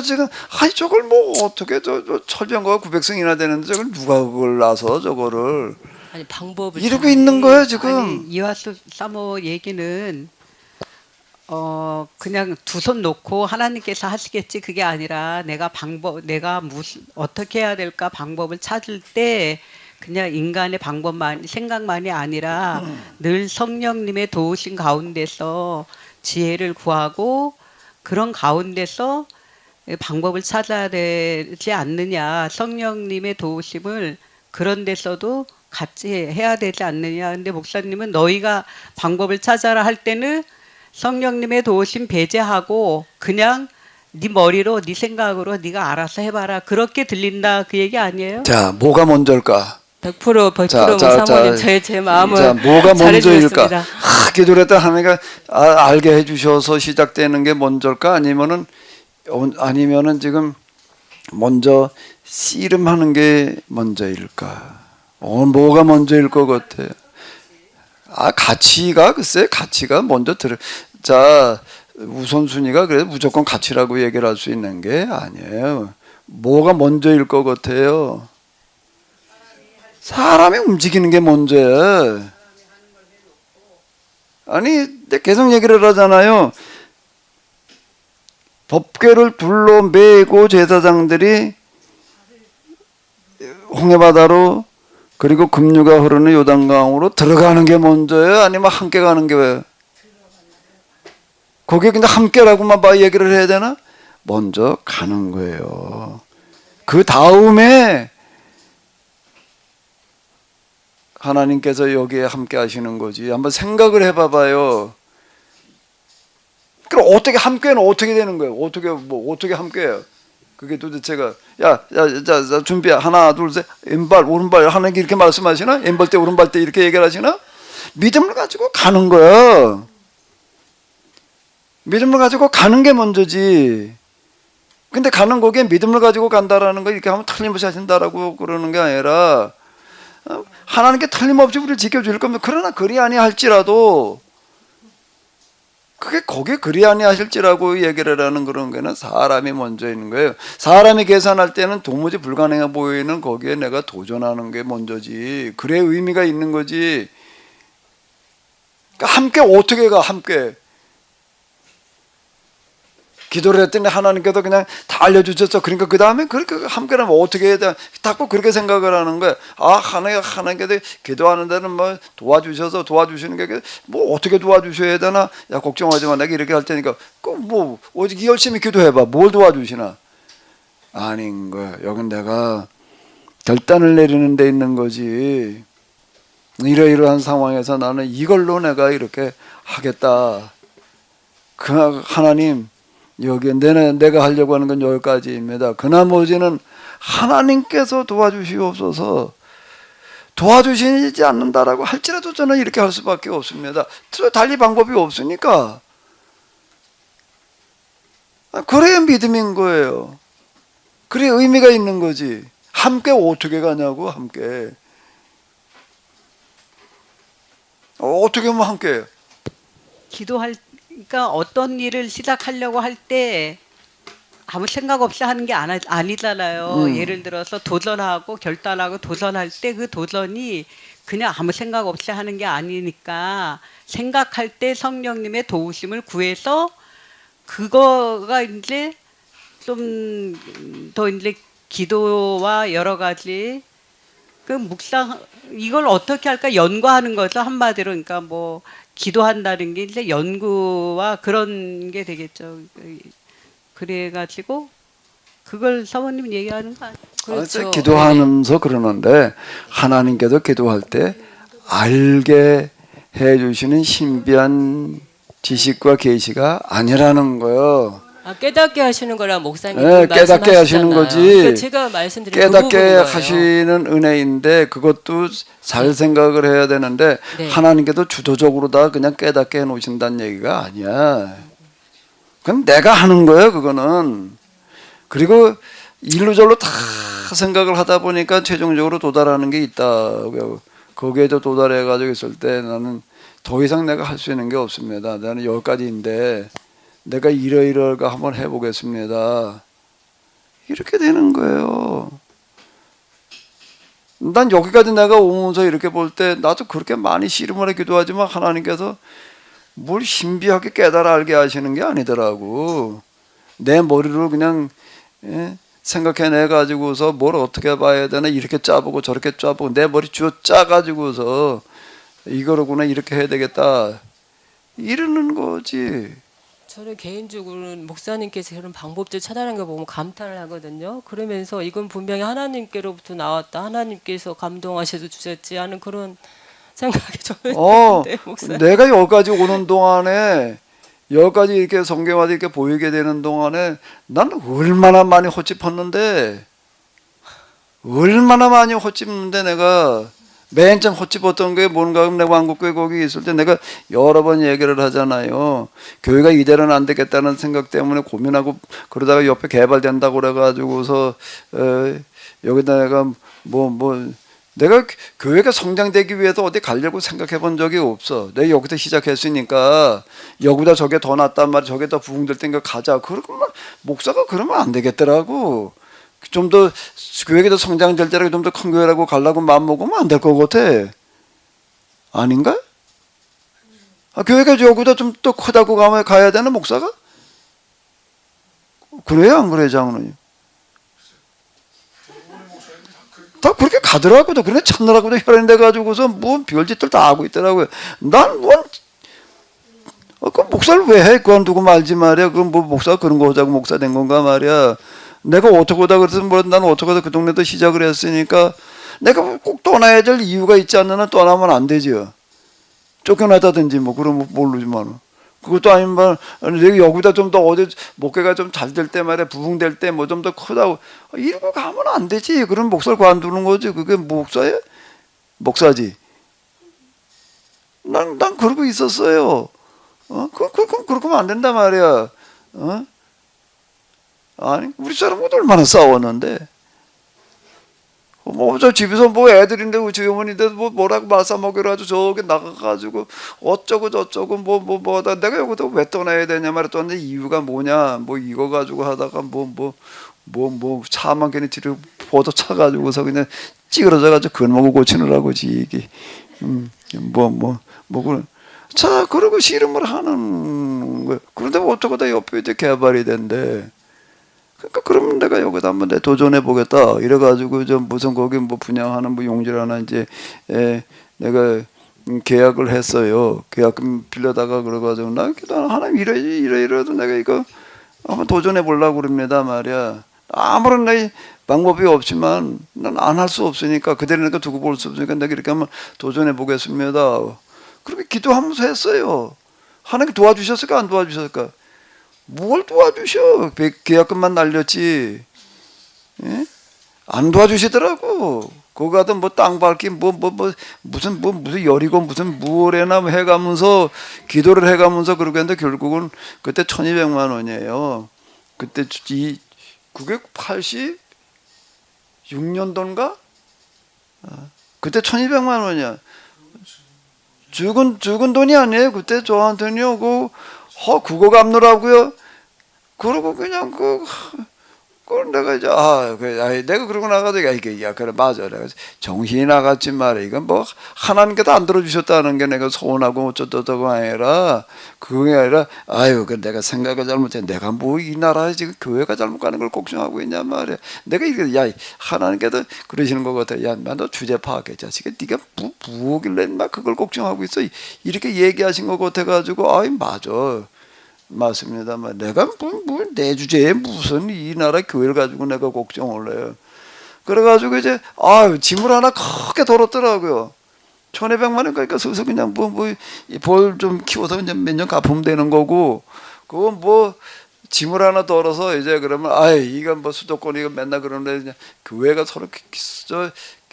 지금 저걸 뭐 어떻게 저 철병거가 900승이나 되는데 저걸 누가 그걸 나서 저거를 아니 방법을 이러고 있는 거야 지금. 아니, 이화수 사모 얘기는 그냥 두 손 놓고 하나님께서 하시겠지 그게 아니라 내가 무슨 어떻게 해야 될까 방법을 찾을 때 그냥 인간의 방법만 생각만이 아니라 늘 성령님의 도우심 가운데서 지혜를 구하고 그런 가운데서 방법을 찾아야 되지 않느냐. 성령님의 도우심을 그런 데서도 같이 해야 되지 않느냐. 근데 목사님은 너희가 방법을 찾아라 할 때는 성령님의 도우심 배제하고 그냥 네 머리로 네 생각으로 네가 알아서 해봐라. 그렇게 들린다 그 얘기 아니에요? 자, 뭐가 먼저일까? 100% 사모님 제 마음을 자, 뭐가 먼저일까? 잘해주셨습니다. 기도를 했다 하니까 알게 해주셔서 시작되는 게 먼저일까? 아니면은 지금 먼저 씨름하는 게 먼저일까? 뭐가 먼저일 것 같아요? 가치가 먼저 자, 우선순위가 그래서 무조건 가치라고 얘기를 할 수 있는 게 아니에요. 뭐가 먼저일 것 같아요? 사람이 움직이는 게 먼저야. 아니, 계속 얘기를 하잖아요. 법궤를 불러 메고 제사장들이 홍해바다로 그리고 급류가 흐르는 요단강으로 들어가는 게 먼저예요? 아니면 함께 가는 게 왜요? 거기에 그냥 함께라고만 얘기를 해야 되나? 먼저 가는 거예요. 그 다음에 하나님께서 여기에 함께 하시는 거지. 한번 생각을 해봐봐요. 그럼 어떻게 함께는 어떻게 되는 거예요? 어떻게 함께해요? 그게 도대체가 자 준비야 하나 둘 셋 왼발 오른발 하는 게 이렇게 말씀하시나? 왼발 때 오른발 때 이렇게 얘기를 하시나? 믿음을 가지고 가는 거야. 믿음을 가지고 가는 게 먼저지. 근데 가는 거기에 믿음을 가지고 간다라는 거 이렇게 하면 틀림없이 하신다라고 그러는 게 아니라 하나님께 틀림없이 우리를 지켜줄 겁니다. 그러나 그리 아니할지라도 거기에 그리 아니하실지라고 얘기를 하는 그런 거는 사람이 먼저 있는 거예요. 사람이 계산할 때는 도무지 불가능해 보이는 거기에 내가 도전하는 게 먼저지. 그래 의미가 있는 거지. 그러니까 함께 어떻게 가 함께. 기도를 했더니 하나님께서 그냥 다 알려주셨어. 그러니까 그 다음에 그렇게 함께라면 어떻게 해야 돼? 자꾸 그렇게 생각을 하는 거야. 하나님께서 기도하는 데는 뭐 도와주시는 게 뭐 어떻게 도와주셔야 되나? 야 걱정하지 마. 내가 이렇게 할 테니까 뭐 오직 열심히 기도해봐. 뭘 도와주시나? 아닌 거야. 여긴 내가 결단을 내리는 데 있는 거지. 이러이러한 상황에서 나는 이걸로 내가 이렇게 하겠다. 하나님. 여기 내가 하려고 하는 건 여기까지입니다. 그 나머지는 하나님께서 도와주시옵소서. 도와주시지 않는다라고 할지라도 저는 이렇게 할 수밖에 없습니다. 달리 방법이 없으니까. 그래야 믿음인 거예요. 그래 의미가 있는 거지. 함께 어떻게 가냐고 함께. 어떻게 하면 함께해요? 그러니까 어떤 일을 시작하려고 할 때 아무 생각 없이 하는 게 아니잖아요. 예를 들어서 도전하고 결단하고 도전할 때 그 도전이 그냥 아무 생각 없이 하는 게 아니니까 생각할 때 성령님의 도우심을 구해서 그거가 이제 좀 더 이제 기도와 여러 가지 그 묵상 이걸 어떻게 할까 연구하는 거죠. 한마디로 그러니까 뭐 기도한다는 게 이제 연구와 그런 게 되겠죠. 그래가지고 그걸 사모님 얘기하는 거 아니에요? 그렇죠. 기도하면서 그러는데 하나님께서 기도할 때 알게 해주시는 신비한 지식과 계시가 아니라는 거예요. 깨닫게 하시는 거라 목사님 네, 깨닫게 하시는 거지. 그러니까 제가 말씀드린 깨닫게 그 하시는 은혜인데 그것도 잘 생각을 해야 되는데 네. 하나님께서 주도적으로 다 그냥 깨닫게 해놓으신다는 얘기가 아니야. 그럼 내가 하는 거예요 그거는. 그리고 일루절로 다 생각을 하다 보니까 최종적으로 도달하는 게 있다. 거기에도 도달해가지고 있을 때 나는 더 이상 내가 할 수 있는 게 없습니다. 나는 여기까지인데 내가 이러이러가 한번 해보겠습니다. 이렇게 되는 거예요. 난 여기까지 내가 오면서 이렇게 볼 때 나도 그렇게 많이 씨름을 해 기도하지만 하나님께서 뭘 신비하게 깨달아 알게 하시는 게 아니더라고. 내 머리로 그냥 생각해내 가지고서 뭘 어떻게 봐야 되나 이렇게 짜보고 저렇게 짜보고 내 머리 쥐어 짜 가지고서 이거로구나 이렇게 해야 되겠다 이러는 거지. 저는 개인적으로는 목사님께서 그런 방법들 찾아낸 거 보면 감탄을 하거든요. 그러면서 이건 분명히 하나님께로부터 나왔다. 하나님께서 감동하셔서 주셨지 하는 그런 생각이 저는 드는데 목사님. 내가 여기까지 오는 동안에 여기까지 이렇게 성경화돼 이렇게 보이게 되는 동안에 난 얼마나 많이 헛짚었는데 얼마나 많이 헛짚는데 내가 맨 처음 헛짚었던 게 뭔가 하면 내가 한국교회 거기 있을 때 내가 여러 번 얘기를 하잖아요. 교회가 이대로는 안 되겠다는 생각 때문에 고민하고 그러다가 옆에 개발된다고 그래가지고서 여기다 내가 내가 교회가 성장되기 위해서 어디 가려고 생각해 본 적이 없어. 내가 여기서 시작했으니까 여기다 저게 더 낫단 말이야. 저게 더 부흥될 테니까 가자. 그러면 목사가 그러면 안 되겠더라고. 좀 더 교회가 더 성장될 때라고 좀 더 큰 교회라고 가려고 마음 먹으면 안 될 것 같아. 아닌가? 교회가 여기다 좀 더 크다고 가야 되는 목사가? 그래요, 안 그래요, 장로님? 다 그렇게 가더라고요. 그래 찾느라고도 혈안돼 가지고서 뭐 별짓들 다 하고 있더라고요. 난 그 목사를 왜 해? 그건 누구 말지 말이야. 그건 뭐 목사가 그런 거 하자고 목사 된 건가 말이야. 내가 어떻게 하다 그래서 나는 어떻게 하다 그 동네도 시작을 했으니까 내가 꼭 떠나야 될 이유가 있지 않는 한 떠나면 안 되죠. 쫓겨나다든지 뭐 그러면 모르지만 그것도 아니면 내가 여기다 좀 더 어디 목회가 좀 잘 될 때 말이야 부흥될 때 뭐 좀 더 크다고 이러고 가면 안 되지. 그럼 목사를 관두는 거지. 그게 목사야? 목사지. 난 그러고 있었어요. 그러면 안 된단 말이야. 아니 우리 사람하고 얼마나 싸웠는데. 저 집에서 뭐 애들인데 우리 어머니인데 뭐라고 말싸 먹이라 아주 저기 나가가지고 어쩌고 저쩌고 뭐다 내가 여기서 왜 떠나야 되냐 말이야. 떠나는 이유가 뭐냐 뭐 이거 가지고 하다가 차만 괜히 뒤로 보도 차가지고서 그냥 찌그러져가지고 근목을 고치느라고 지기 그런 자 그러고 씨름을 하는 거야. 그런데 어쩌고 다 옆에 이제 개발이 된대. 그러니까 그러면 내가 여기다 한번 내 도전해 보겠다. 이래가지고 좀 무슨 거기 뭐 분양하는 뭐 용지를 하나 이제 내가 계약을 했어요. 계약금 빌려다가 그래가지고 나 하나님 이래도 내가 이거 한번 도전해 보려고 그럽니다 말이야. 아무런 내 방법이 없지만 난 안 할 수 없으니까 그대로니까 두고 볼 수 없으니까 내가 이렇게 한번 도전해 보겠습니다. 그렇게 기도하면서 했어요. 하나님 도와주셨을까 안 도와주셨을까? 뭘 도와주셔? 계약금만 날렸지. 예? 안 도와주시더라고. 거기 가서 뭐 땅 밟기 무슨 열이고 무슨 무월에나 해가면서 기도를 해가면서 그러고 했는데 결국은 그때 1,200만 원이에요. 그때 그게 86년도인가? 그때 1,200만 원이야. 죽은 돈이 아니에요. 그때 저한테는요. 그거 갚느라고요. 그러고 그냥 내가 이제 내가 그러고 나가도 그래 맞아. 내가 정신이 나갔지 말이야. 이건 뭐 하나님께서 안 들어주셨다는 게 내가 서운하고 어쩌다고 아니라 그게 아니라 그 내가 생각을 잘못해. 내가 뭐 이 나라에 지금 교회가 잘못 가는 걸 걱정하고 있냐 말이야. 내가 이게 하나님께서 그러시는 것 같아. 너 주제 파악해 자식아. 네가 뭐길래 막 그걸 걱정하고 있어. 이렇게 얘기하신 것 같아가지고 맞아. 맞습니다만 내가 내 주제에 무슨 이 나라 교회를 가지고 내가 걱정을 해요. 그래가지고 이제 짐을 하나 크게 덜었더라고요. 1,200만 원 그러니까 서서 그냥 벌 좀 키워서 이제 몇 년 갚으면 되는 거고 그거 짐을 하나 덜어서 이제 그러면 이건 수도권 이거 맨날 그러는데 교회가 서로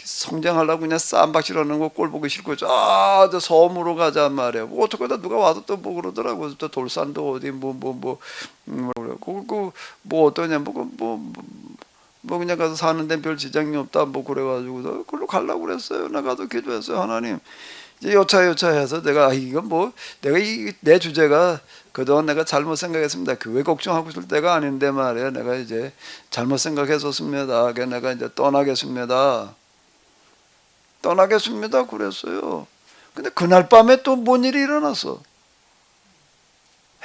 성장하려고 그냥 쌈박질하는 거 꼴 보기 싫고 저 섬으로 가자 말이야. 어떻게 다 누가 와서 또 그러더라고. 또 돌산도 어디 어떠냐 그냥 가서 사는 데는 별 지장이 없다 그래가지고 그걸로 가려고 그랬어요. 나가도 기도했어요. 하나님 이제 여차여차해서 내가 이건 내가 내 주제가 그동안 내가 잘못 생각했습니다. 교회 걱정하고 있을 때가 아닌데 말이야. 내가 이제 잘못 생각했었습니다. 내가 이제 떠나겠습니다. 그랬어요. 근데 그날 밤에 또 뭔 일이 일어났어.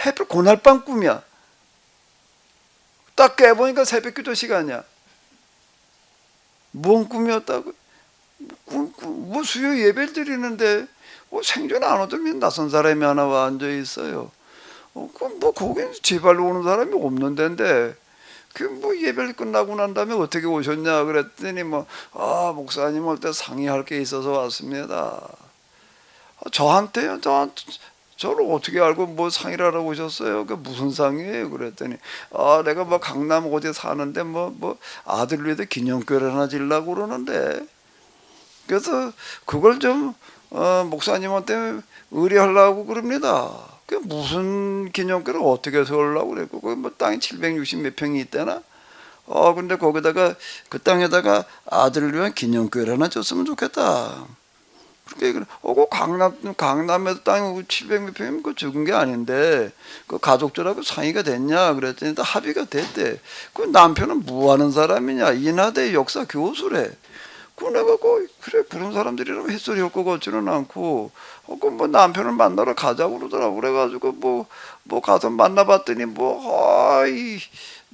해필 그날 밤 꿈이야. 딱 깨보니까 새벽기도 시간이야. 뭔 꿈이었다고? 뭐 수요 예배를 드리는데 생전 안 오던 낯선 사람이 하나 와 앉아 있어요. 뭐 거긴 제발로 오는 사람이 없는 데인데 그 뭐 예배를 끝나고 난 다음에 어떻게 오셨냐 그랬더니 목사님 올 때 상의할 게 있어서 왔습니다. 저한테요? 저를 어떻게 알고 뭐 상의를 하러 오셨어요? 그 무슨 상의예요? 그랬더니 내가 뭐 강남 어디 사는데 뭐 아들 위해서 기념교를 하나 지려고 그러는데 그래서 그걸 좀 목사님한테 의뢰하려고 그럽니다. 그 무슨 기념교를 어떻게 세우려고 그랬고 그 뭐 땅이 760 몇 평이 있대나? 근데 거기다가 그 땅에다가 아들을 위한 기념교를 하나 줬으면 좋겠다. 그렇게 그 강남에서 땅이 700 몇 평이면 그 적은 게 아닌데 그 가족들하고 상의가 됐냐 그랬더니 다 합의가 됐대. 그 남편은 뭐 하는 사람이냐? 인하대 역사 교수래. 그 내가 그래 그런 사람들이라면 햇소리 할 것 같지는 않고 뭐 남편을 만나러 가자고 그러더라고. 그래가지고 뭐 가서 만나봤더니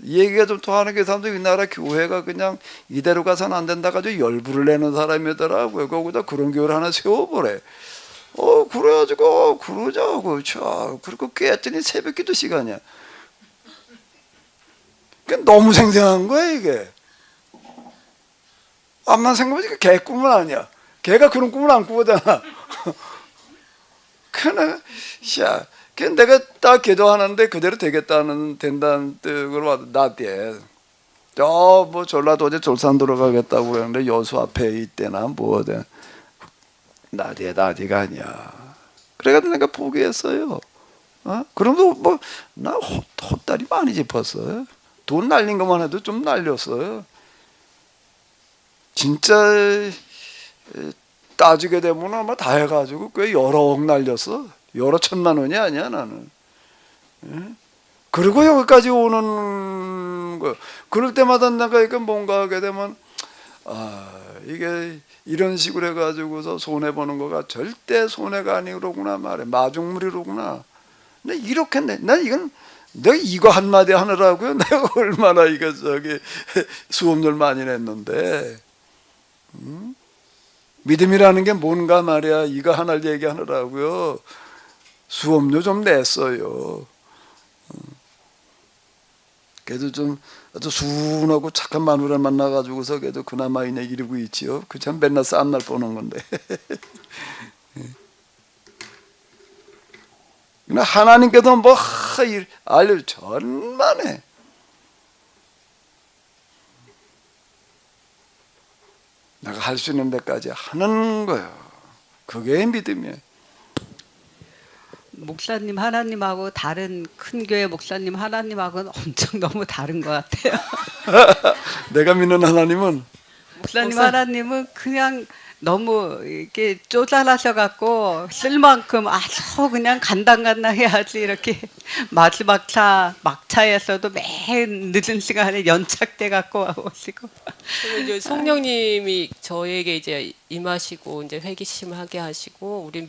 이 얘기가 좀 통하는 게 사람들 우리나라 교회가 그냥 이대로 가서는 안 된다 가지고 열불을 내는 사람이더라고요. 거기다 그런 교회를 하나 세워보래. 그래가지고 그러자고 그리고 깼더니 새벽기도 시간이야. 너무 생생한 거야 이게. 암만 생각해보니까 개 꿈은 아니야. 개가 그런 꿈을 안 꾸잖아. 그래, 내가 딱 기도하는데 그대로 된다는 뜻으로 나한테 뭐 전라도 어제 졸산 들어가겠다고 그러는데 여수 앞에 있대나 뭐든 나디가 아니야. 그래가지고 내가 포기했어요. 그럼도 나 헛다리 많이 짚었어요. 돈 날린 것만 해도 좀 날렸어요. 진짜 따지게 되면 아마 다 해가지고 꽤 여러 억 날렸어. 여러 천만 원이 아니야 나는. 그리고 여기까지 오는 거. 그럴 때마다 내가 이거 뭔가 하게 되면 이게 이런 식으로 해가지고서 손해 보는 거가 절대 손해가 아니로구나 말해. 마중물이로구나. 근데 이렇게 난 이건 내가 이거 한마디 하느라고요. 내가 얼마나 이거 수업료를 많이 냈는데. 믿음이라는 게 뭔가 말이야. 이거 하나를 얘기하느라고요. 수업료 좀 냈어요. 그래도 좀 아주 순하고 착한 마누라 만나가지고서 그래도 그나마 이러고 있지요. 그 참 맨날 싼날 보는 건데. 하나님께서 알려 전만해. 내가 할 수 있는 데까지 하는 거예요. 그게 믿음이에요. 목사님 하나님하고 다른 큰 교회 목사님 하나님하고는 엄청 너무 다른 것 같아요. 내가 믿는 하나님은 목사님 하나님은 그냥 너무 이렇게 쪼잔하셔 갖고 쓸 만큼 아주 그냥 간당간당해야지 이렇게 마지막 막차에서도 매일 늦은 시간에 연착돼 갖고 오시고. 그리고 이제 성령님이 저에게 이제 임하시고 이제 회개심하게 하시고 우리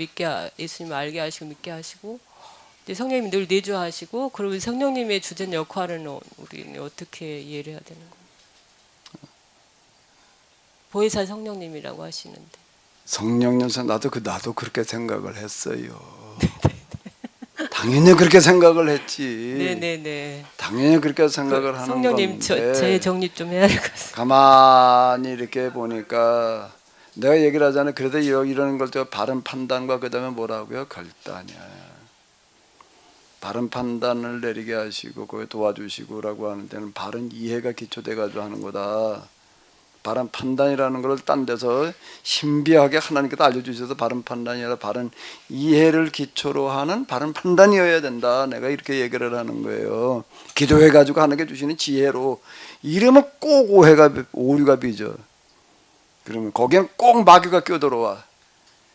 예수님 알게 하시고 믿게 하시고 이제 성령님이 늘 내주하시고 그리고 성령님의 주된 역할은 우리는 어떻게 이해를 해야 되는 거예요? 보혜사 성령님이라고 하시는데 성령님서 나도 그렇게 생각을 했어요. 당연히 그렇게 생각을 했지. 네네네. 당연히 그렇게 생각을 하는 성령님 건데 제 정립 좀 해야 될 것 같습니다. 가만히 이렇게 보니까 내가 얘기를 하잖아요. 그래도 이런 걸 바른 판단과 그다음에 뭐라고요? 결단이야. 바른 판단을 내리게 하시고 그걸 도와주시고라고 하는 데는 바른 이해가 기초돼 가지고 하는 거다. 바른 판단이라는 걸 딴 데서 신비하게 하나님께서 알려주셔서 바른 판단이 아니라 바른 이해를 기초로 하는 바른 판단이어야 된다. 내가 이렇게 얘기를 하는 거예요. 기도해가지고 하나님께 주시는 지혜로 이러면 꼭 오류가 빚어. 그러면 거기엔 꼭 마귀가 껴들어와.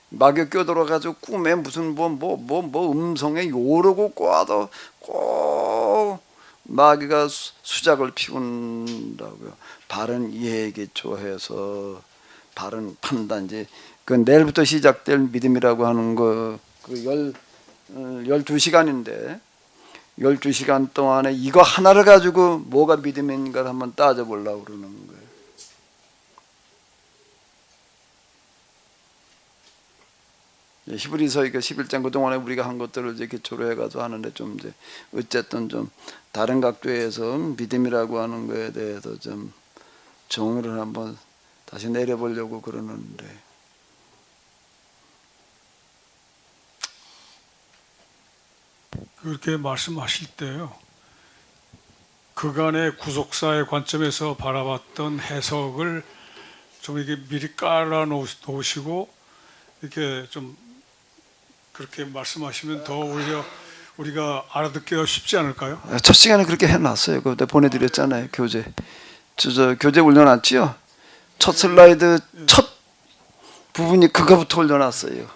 마귀가 껴들어가지고 꿈에 무슨 음성에 요러고 꽈도 꼭 마귀가 수작을 피운다고요. 바른 이해에 기초해서 바른 판단지. 그 내일부터 시작될 믿음이라고 하는 거 그 12시간인데 12시간 동안에 이거 하나를 가지고 뭐가 믿음인가를 한번 따져보려고 그러는 거예요. 히브리서 11장 그동안에 우리가 한 것들을 이제 기초로 해가지고 하는데 좀 이제 어쨌든 좀 다른 각도에서 믿음이라고 하는 거에 대해서 좀 정의를 한번 다시 내려보려고 그러는데 그렇게 말씀하실 때요. 그간의 구속사의 관점에서 바라봤던 해석을 좀 이게 미리 깔아 놓으시고 이렇게 좀 그렇게 말씀하시면 더 오히려 우리가 알아듣기가 쉽지 않을까요? 첫 시간에 그렇게 해놨어요. 그때 보내드렸잖아요. 교재. 저 교재 올려놨지요. 첫 슬라이드 첫 부분이 그거부터 올려놨어요.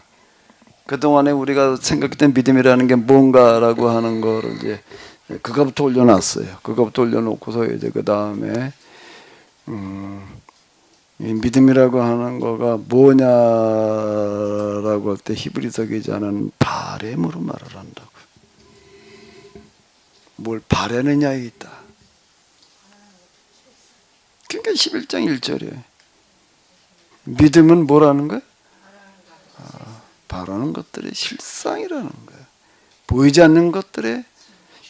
그동안에 우리가 생각했던 믿음이라는 게 뭔가라고 하는 거를 이제 그거부터 올려놨어요. 그거부터 올려놓고서 이제 그 다음에 이 믿음이라고 하는 거가 뭐냐라고 할 때 히브리서 기자는 바램으로 말을 한다고. 뭘 바라느냐에 있다. 그러니까 11장 1절이에요. 믿음은 뭐라는 거야? 바라는 것들의 실상이라는 거예요. 보이지 않는 것들의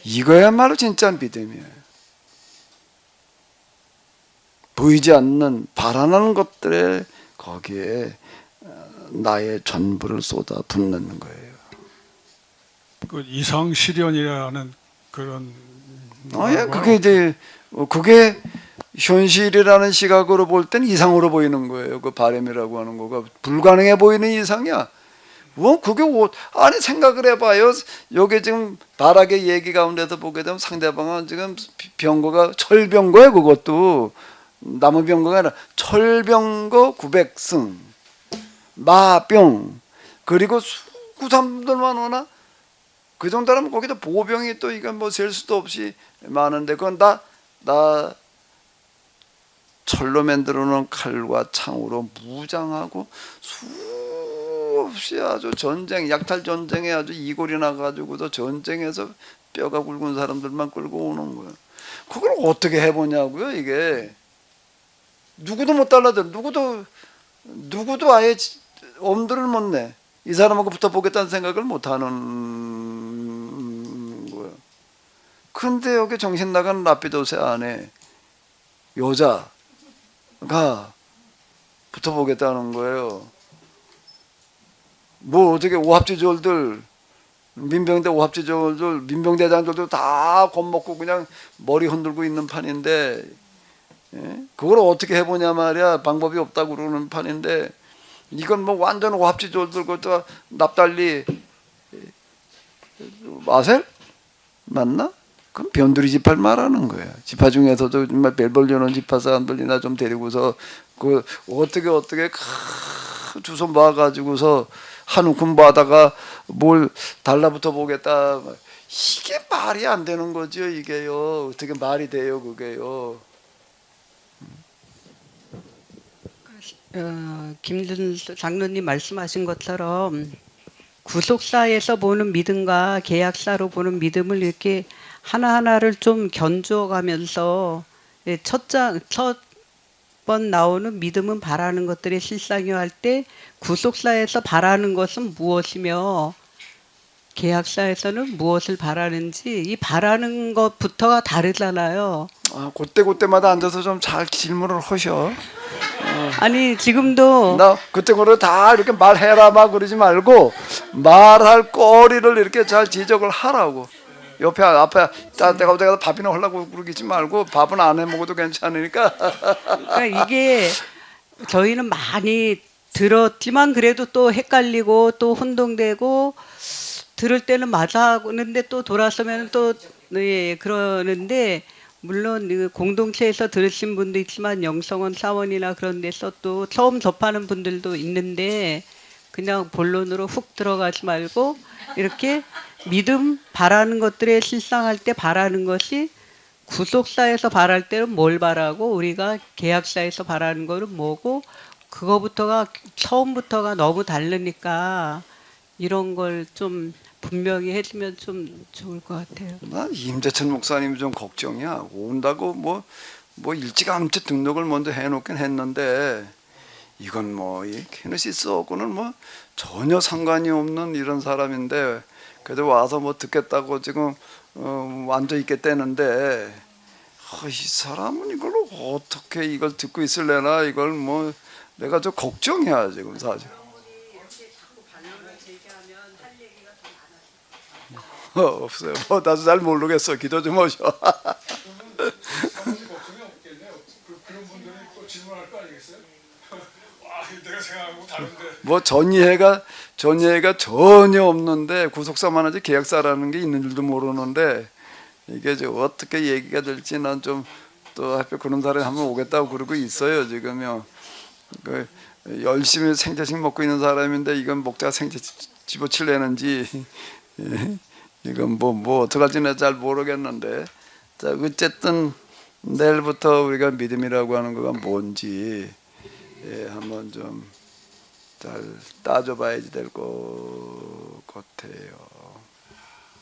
이거야말로 진짜 믿음이에요. 보이지 않는 바라는 것들에 거기에 나의 전부를 쏟아 붓는 거예요. 그 이상실현이라는 그런 예, 그게 이제 그게 현실이라는 시각으로 볼 땐 이상으로 보이는 거예요. 그 바램이라고 하는 거가 불가능해 보이는 이상이야. 그게 아니 생각을 해봐요. 여기 지금 바락의 얘기 가운데서 보게 되면 상대방은 지금 병거가 철병거예요. 그것도 나무 병거가 아니라 철병거 900승 마병 그리고 수구 사람들만 오나 그 정도라면 거기다 보병이 또 이건 뭐 셀 수도 없이 많은데 그건 다 철로 만들어 놓은 칼과 창으로 무장하고 수없이 아주 전쟁 약탈 전쟁에 아주 이골이 나가지고도 전쟁에서 뼈가 굵은 사람들만 끌고 오는 거예요. 그걸 어떻게 해보냐고요. 이게 누구도 못 달라들 누구도 아예 엄두를 못 내. 이 사람하고 붙어보겠다는 생각을 못하는 거예요. 그런데 여기 정신 나간 라피도세 안에 여자가 붙어보겠다는 거예요. 뭐 어떻게 오합지졸들 민병대 오합지졸들 민병대장들도 다 겁먹고 그냥 머리 흔들고 있는 판인데 그걸 어떻게 해보냐 말이야. 방법이 없다고 그러는 판인데 이건 뭐 완전 오합지졸들 그것도 납달리 아셀 맞나? 그럼 변두리 지파를 말하는 거예요. 지파 중에서도 정말 벨벌려놓은 지파 사람들이나 좀 데리고서 그 어떻게 두 손 모아가지고서 한우 군부하다가 뭘 달라붙어 보겠다. 이게 말이 안 되는 거죠. 이게요. 어떻게 말이 돼요, 그게요. 김준 장로님 말씀하신 것처럼 구속사에서 보는 믿음과 계약사로 보는 믿음을 이렇게 하나하나를 좀 견주어가면서 첫 번 나오는 믿음은 바라는 것들의 실상이요 할 때 구속사에서 바라는 것은 무엇이며 계약사에서는 무엇을 바라는지 이 바라는 것부터가 다르잖아요. 그때마다 앉아서 좀 잘 질문을 하셔. 아니 지금도 나 그때그로 다 이렇게 말해라 막 그러지 말고 말할 거리를 이렇게 잘 지적을 하라고. 옆에 앞에 내가 밥이나 하려고 그러지 말고 밥은 안 해 먹어도 괜찮으니까. 그러니까 이게 저희는 많이 들었지만 그래도 또 헷갈리고 또 혼동되고 들을 때는 맞아 하는데 또 돌아서면 또 그러는데 물론 그 공동체에서 들으신 분도 있지만 영성원 사원이나 그런 데서 또 처음 접하는 분들도 있는데 그냥 본론으로 훅 들어가지 말고 이렇게 믿음 바라는 것들에 실상할 때 바라는 것이 구속사에서 바랄 때는 뭘 바라고 우리가 계약사에서 바라는 거는 뭐고 그거부터가 처음부터가 너무 다르니까 이런 걸 좀 분명히 해주면 좀 좋을 것 같아요. 난 임재천 목사님이 좀 걱정이야. 온다고 뭐 일찌감치 등록을 먼저 해놓긴 했는데 이건 이 케네시스하고는 전혀 상관이 없는 이런 사람인데 그래도 와서 듣겠다고 지금 앉아 있겠다는데 이 사람은 이걸 어떻게 이걸 듣고 있을래나 이걸 내가 좀 걱정이야 지금 사실. 없어요. 나도 잘 모르겠어. 기도 좀 하셔. 사무실 걱정이 없겠네요. 그런 분들이 또 질문할 거 아니겠어요? 와, 내가 생각하고 다른데. 전예가 전혀 없는데 구속사만 하지 계약사라는 게 있는 줄도 모르는데 이게 어떻게 얘기가 될지 난 좀 또 하필 그런 사람이 한번 오겠다고 그러고 있어요 지금요. 열심히 생채식 먹고 있는 사람인데 이건 목자가 생채 집어치려는지 이건 뭐 어떡할지 내가 잘 모르겠는데 자 어쨌든 내일부터 우리가 믿음이라고 하는 거가 뭔지 한번 좀 잘 따져봐야지 될 것 같아요.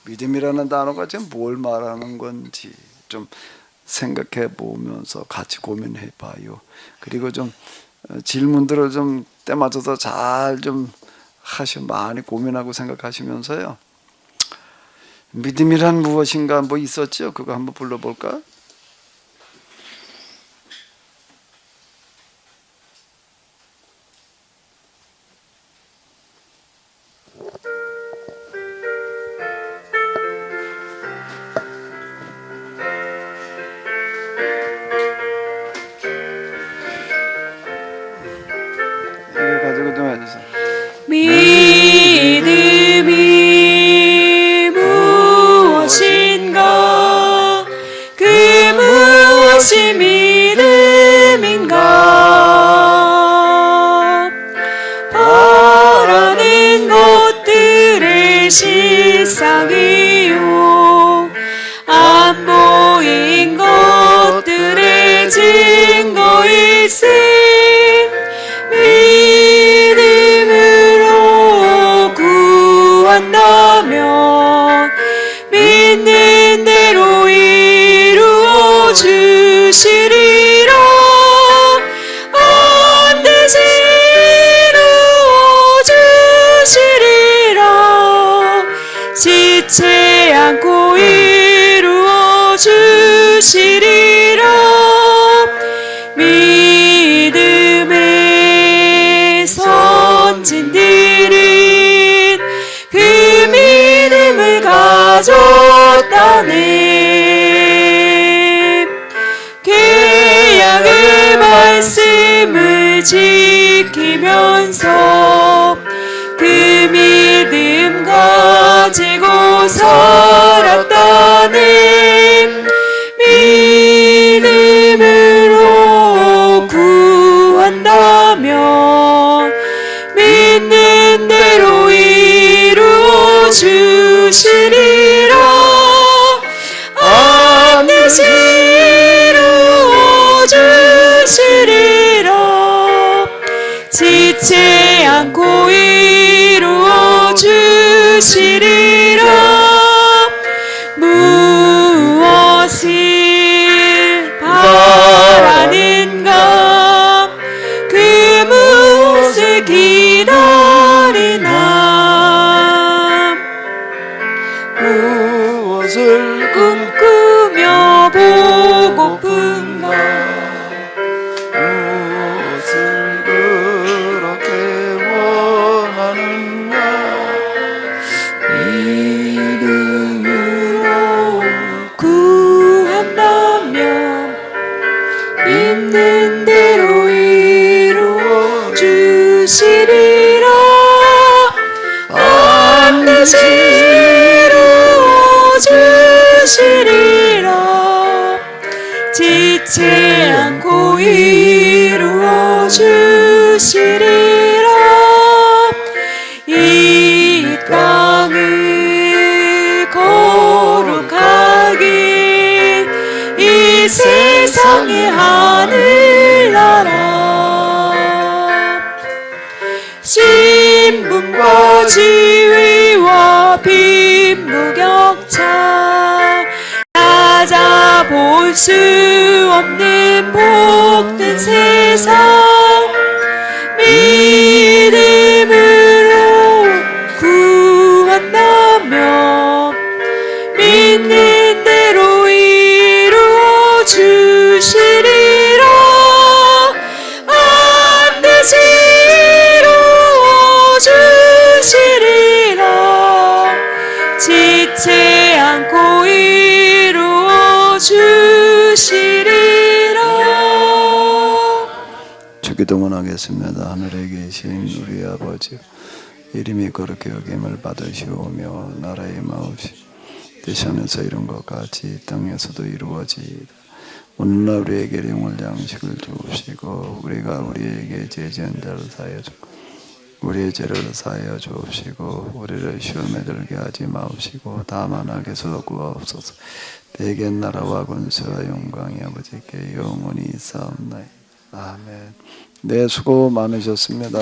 믿음이라는 단어가 지금 뭘 말하는 건지 좀 생각해 보면서 같이 고민해 봐요. 그리고 좀 질문들을 좀 때 맞춰서 잘 좀 많이 고민하고 생각하시면서요. 믿음이란 무엇인가 있었죠? 그거 한번 불러볼까? 이거 가지고 좀 해주세요. 믿음이 무엇인가 그 무엇이 믿음인가 바라는 것들의 실상이요 안 보인 것들의 증거일세 믿음으로 구한다면 믿는 대로 이루어 주시리라 반드시 이루어 주시리라 지체 않고 이루어 주시리라 믿음의 선진들은 그 믿음을 가졌다네 계약의 말씀을 지키면서 그 믿음 가지고 살았다네 믿음으로 구한다면 믿는 대로 이루어 주시리라 반드시 이루어 주시리라 지체 않고 이루어 주시리라 무엇을 바라는가 그 무엇을 기다리나 무엇을 꿈꾸며 보고픈가 무엇을 그렇게 원하는가 믿음으로 구한다면 믿는 대로 이루어 주시리라 반드시 이루어 주시리라 지체 않고 이루어 주시리라 이 땅을 거룩하게 이 세상의 하늘나라 신분과 지위와 비 무격차 찾아볼 수 없는 복된 세상 믿음으로 구한다면 믿는 대로 이루어 주시리라 반드시 이루어 주시리라 지체 않고 이루어 주시리라. 주기 동원하겠습니다. 하늘에 계신 우리 아버지, 이름이 거룩히 여김을 받으시오며 나라의 마옵시 대천에서 이룬 것 같이 땅에서도 이루어지이다. 오늘날 우리에게 일용할 양식을 주옵시고 우리가 우리에게 죄지은 자를 사하여 주고 우리의 죄를 사하여 주옵시고 우리를 시험에 들게 하지 마옵시고 다만 악에서 구하옵소서. 대개 나라와 권세와 영광이 아버지께 영원히 있사옵나이다. 아멘. 네, 수고 많으셨습니다.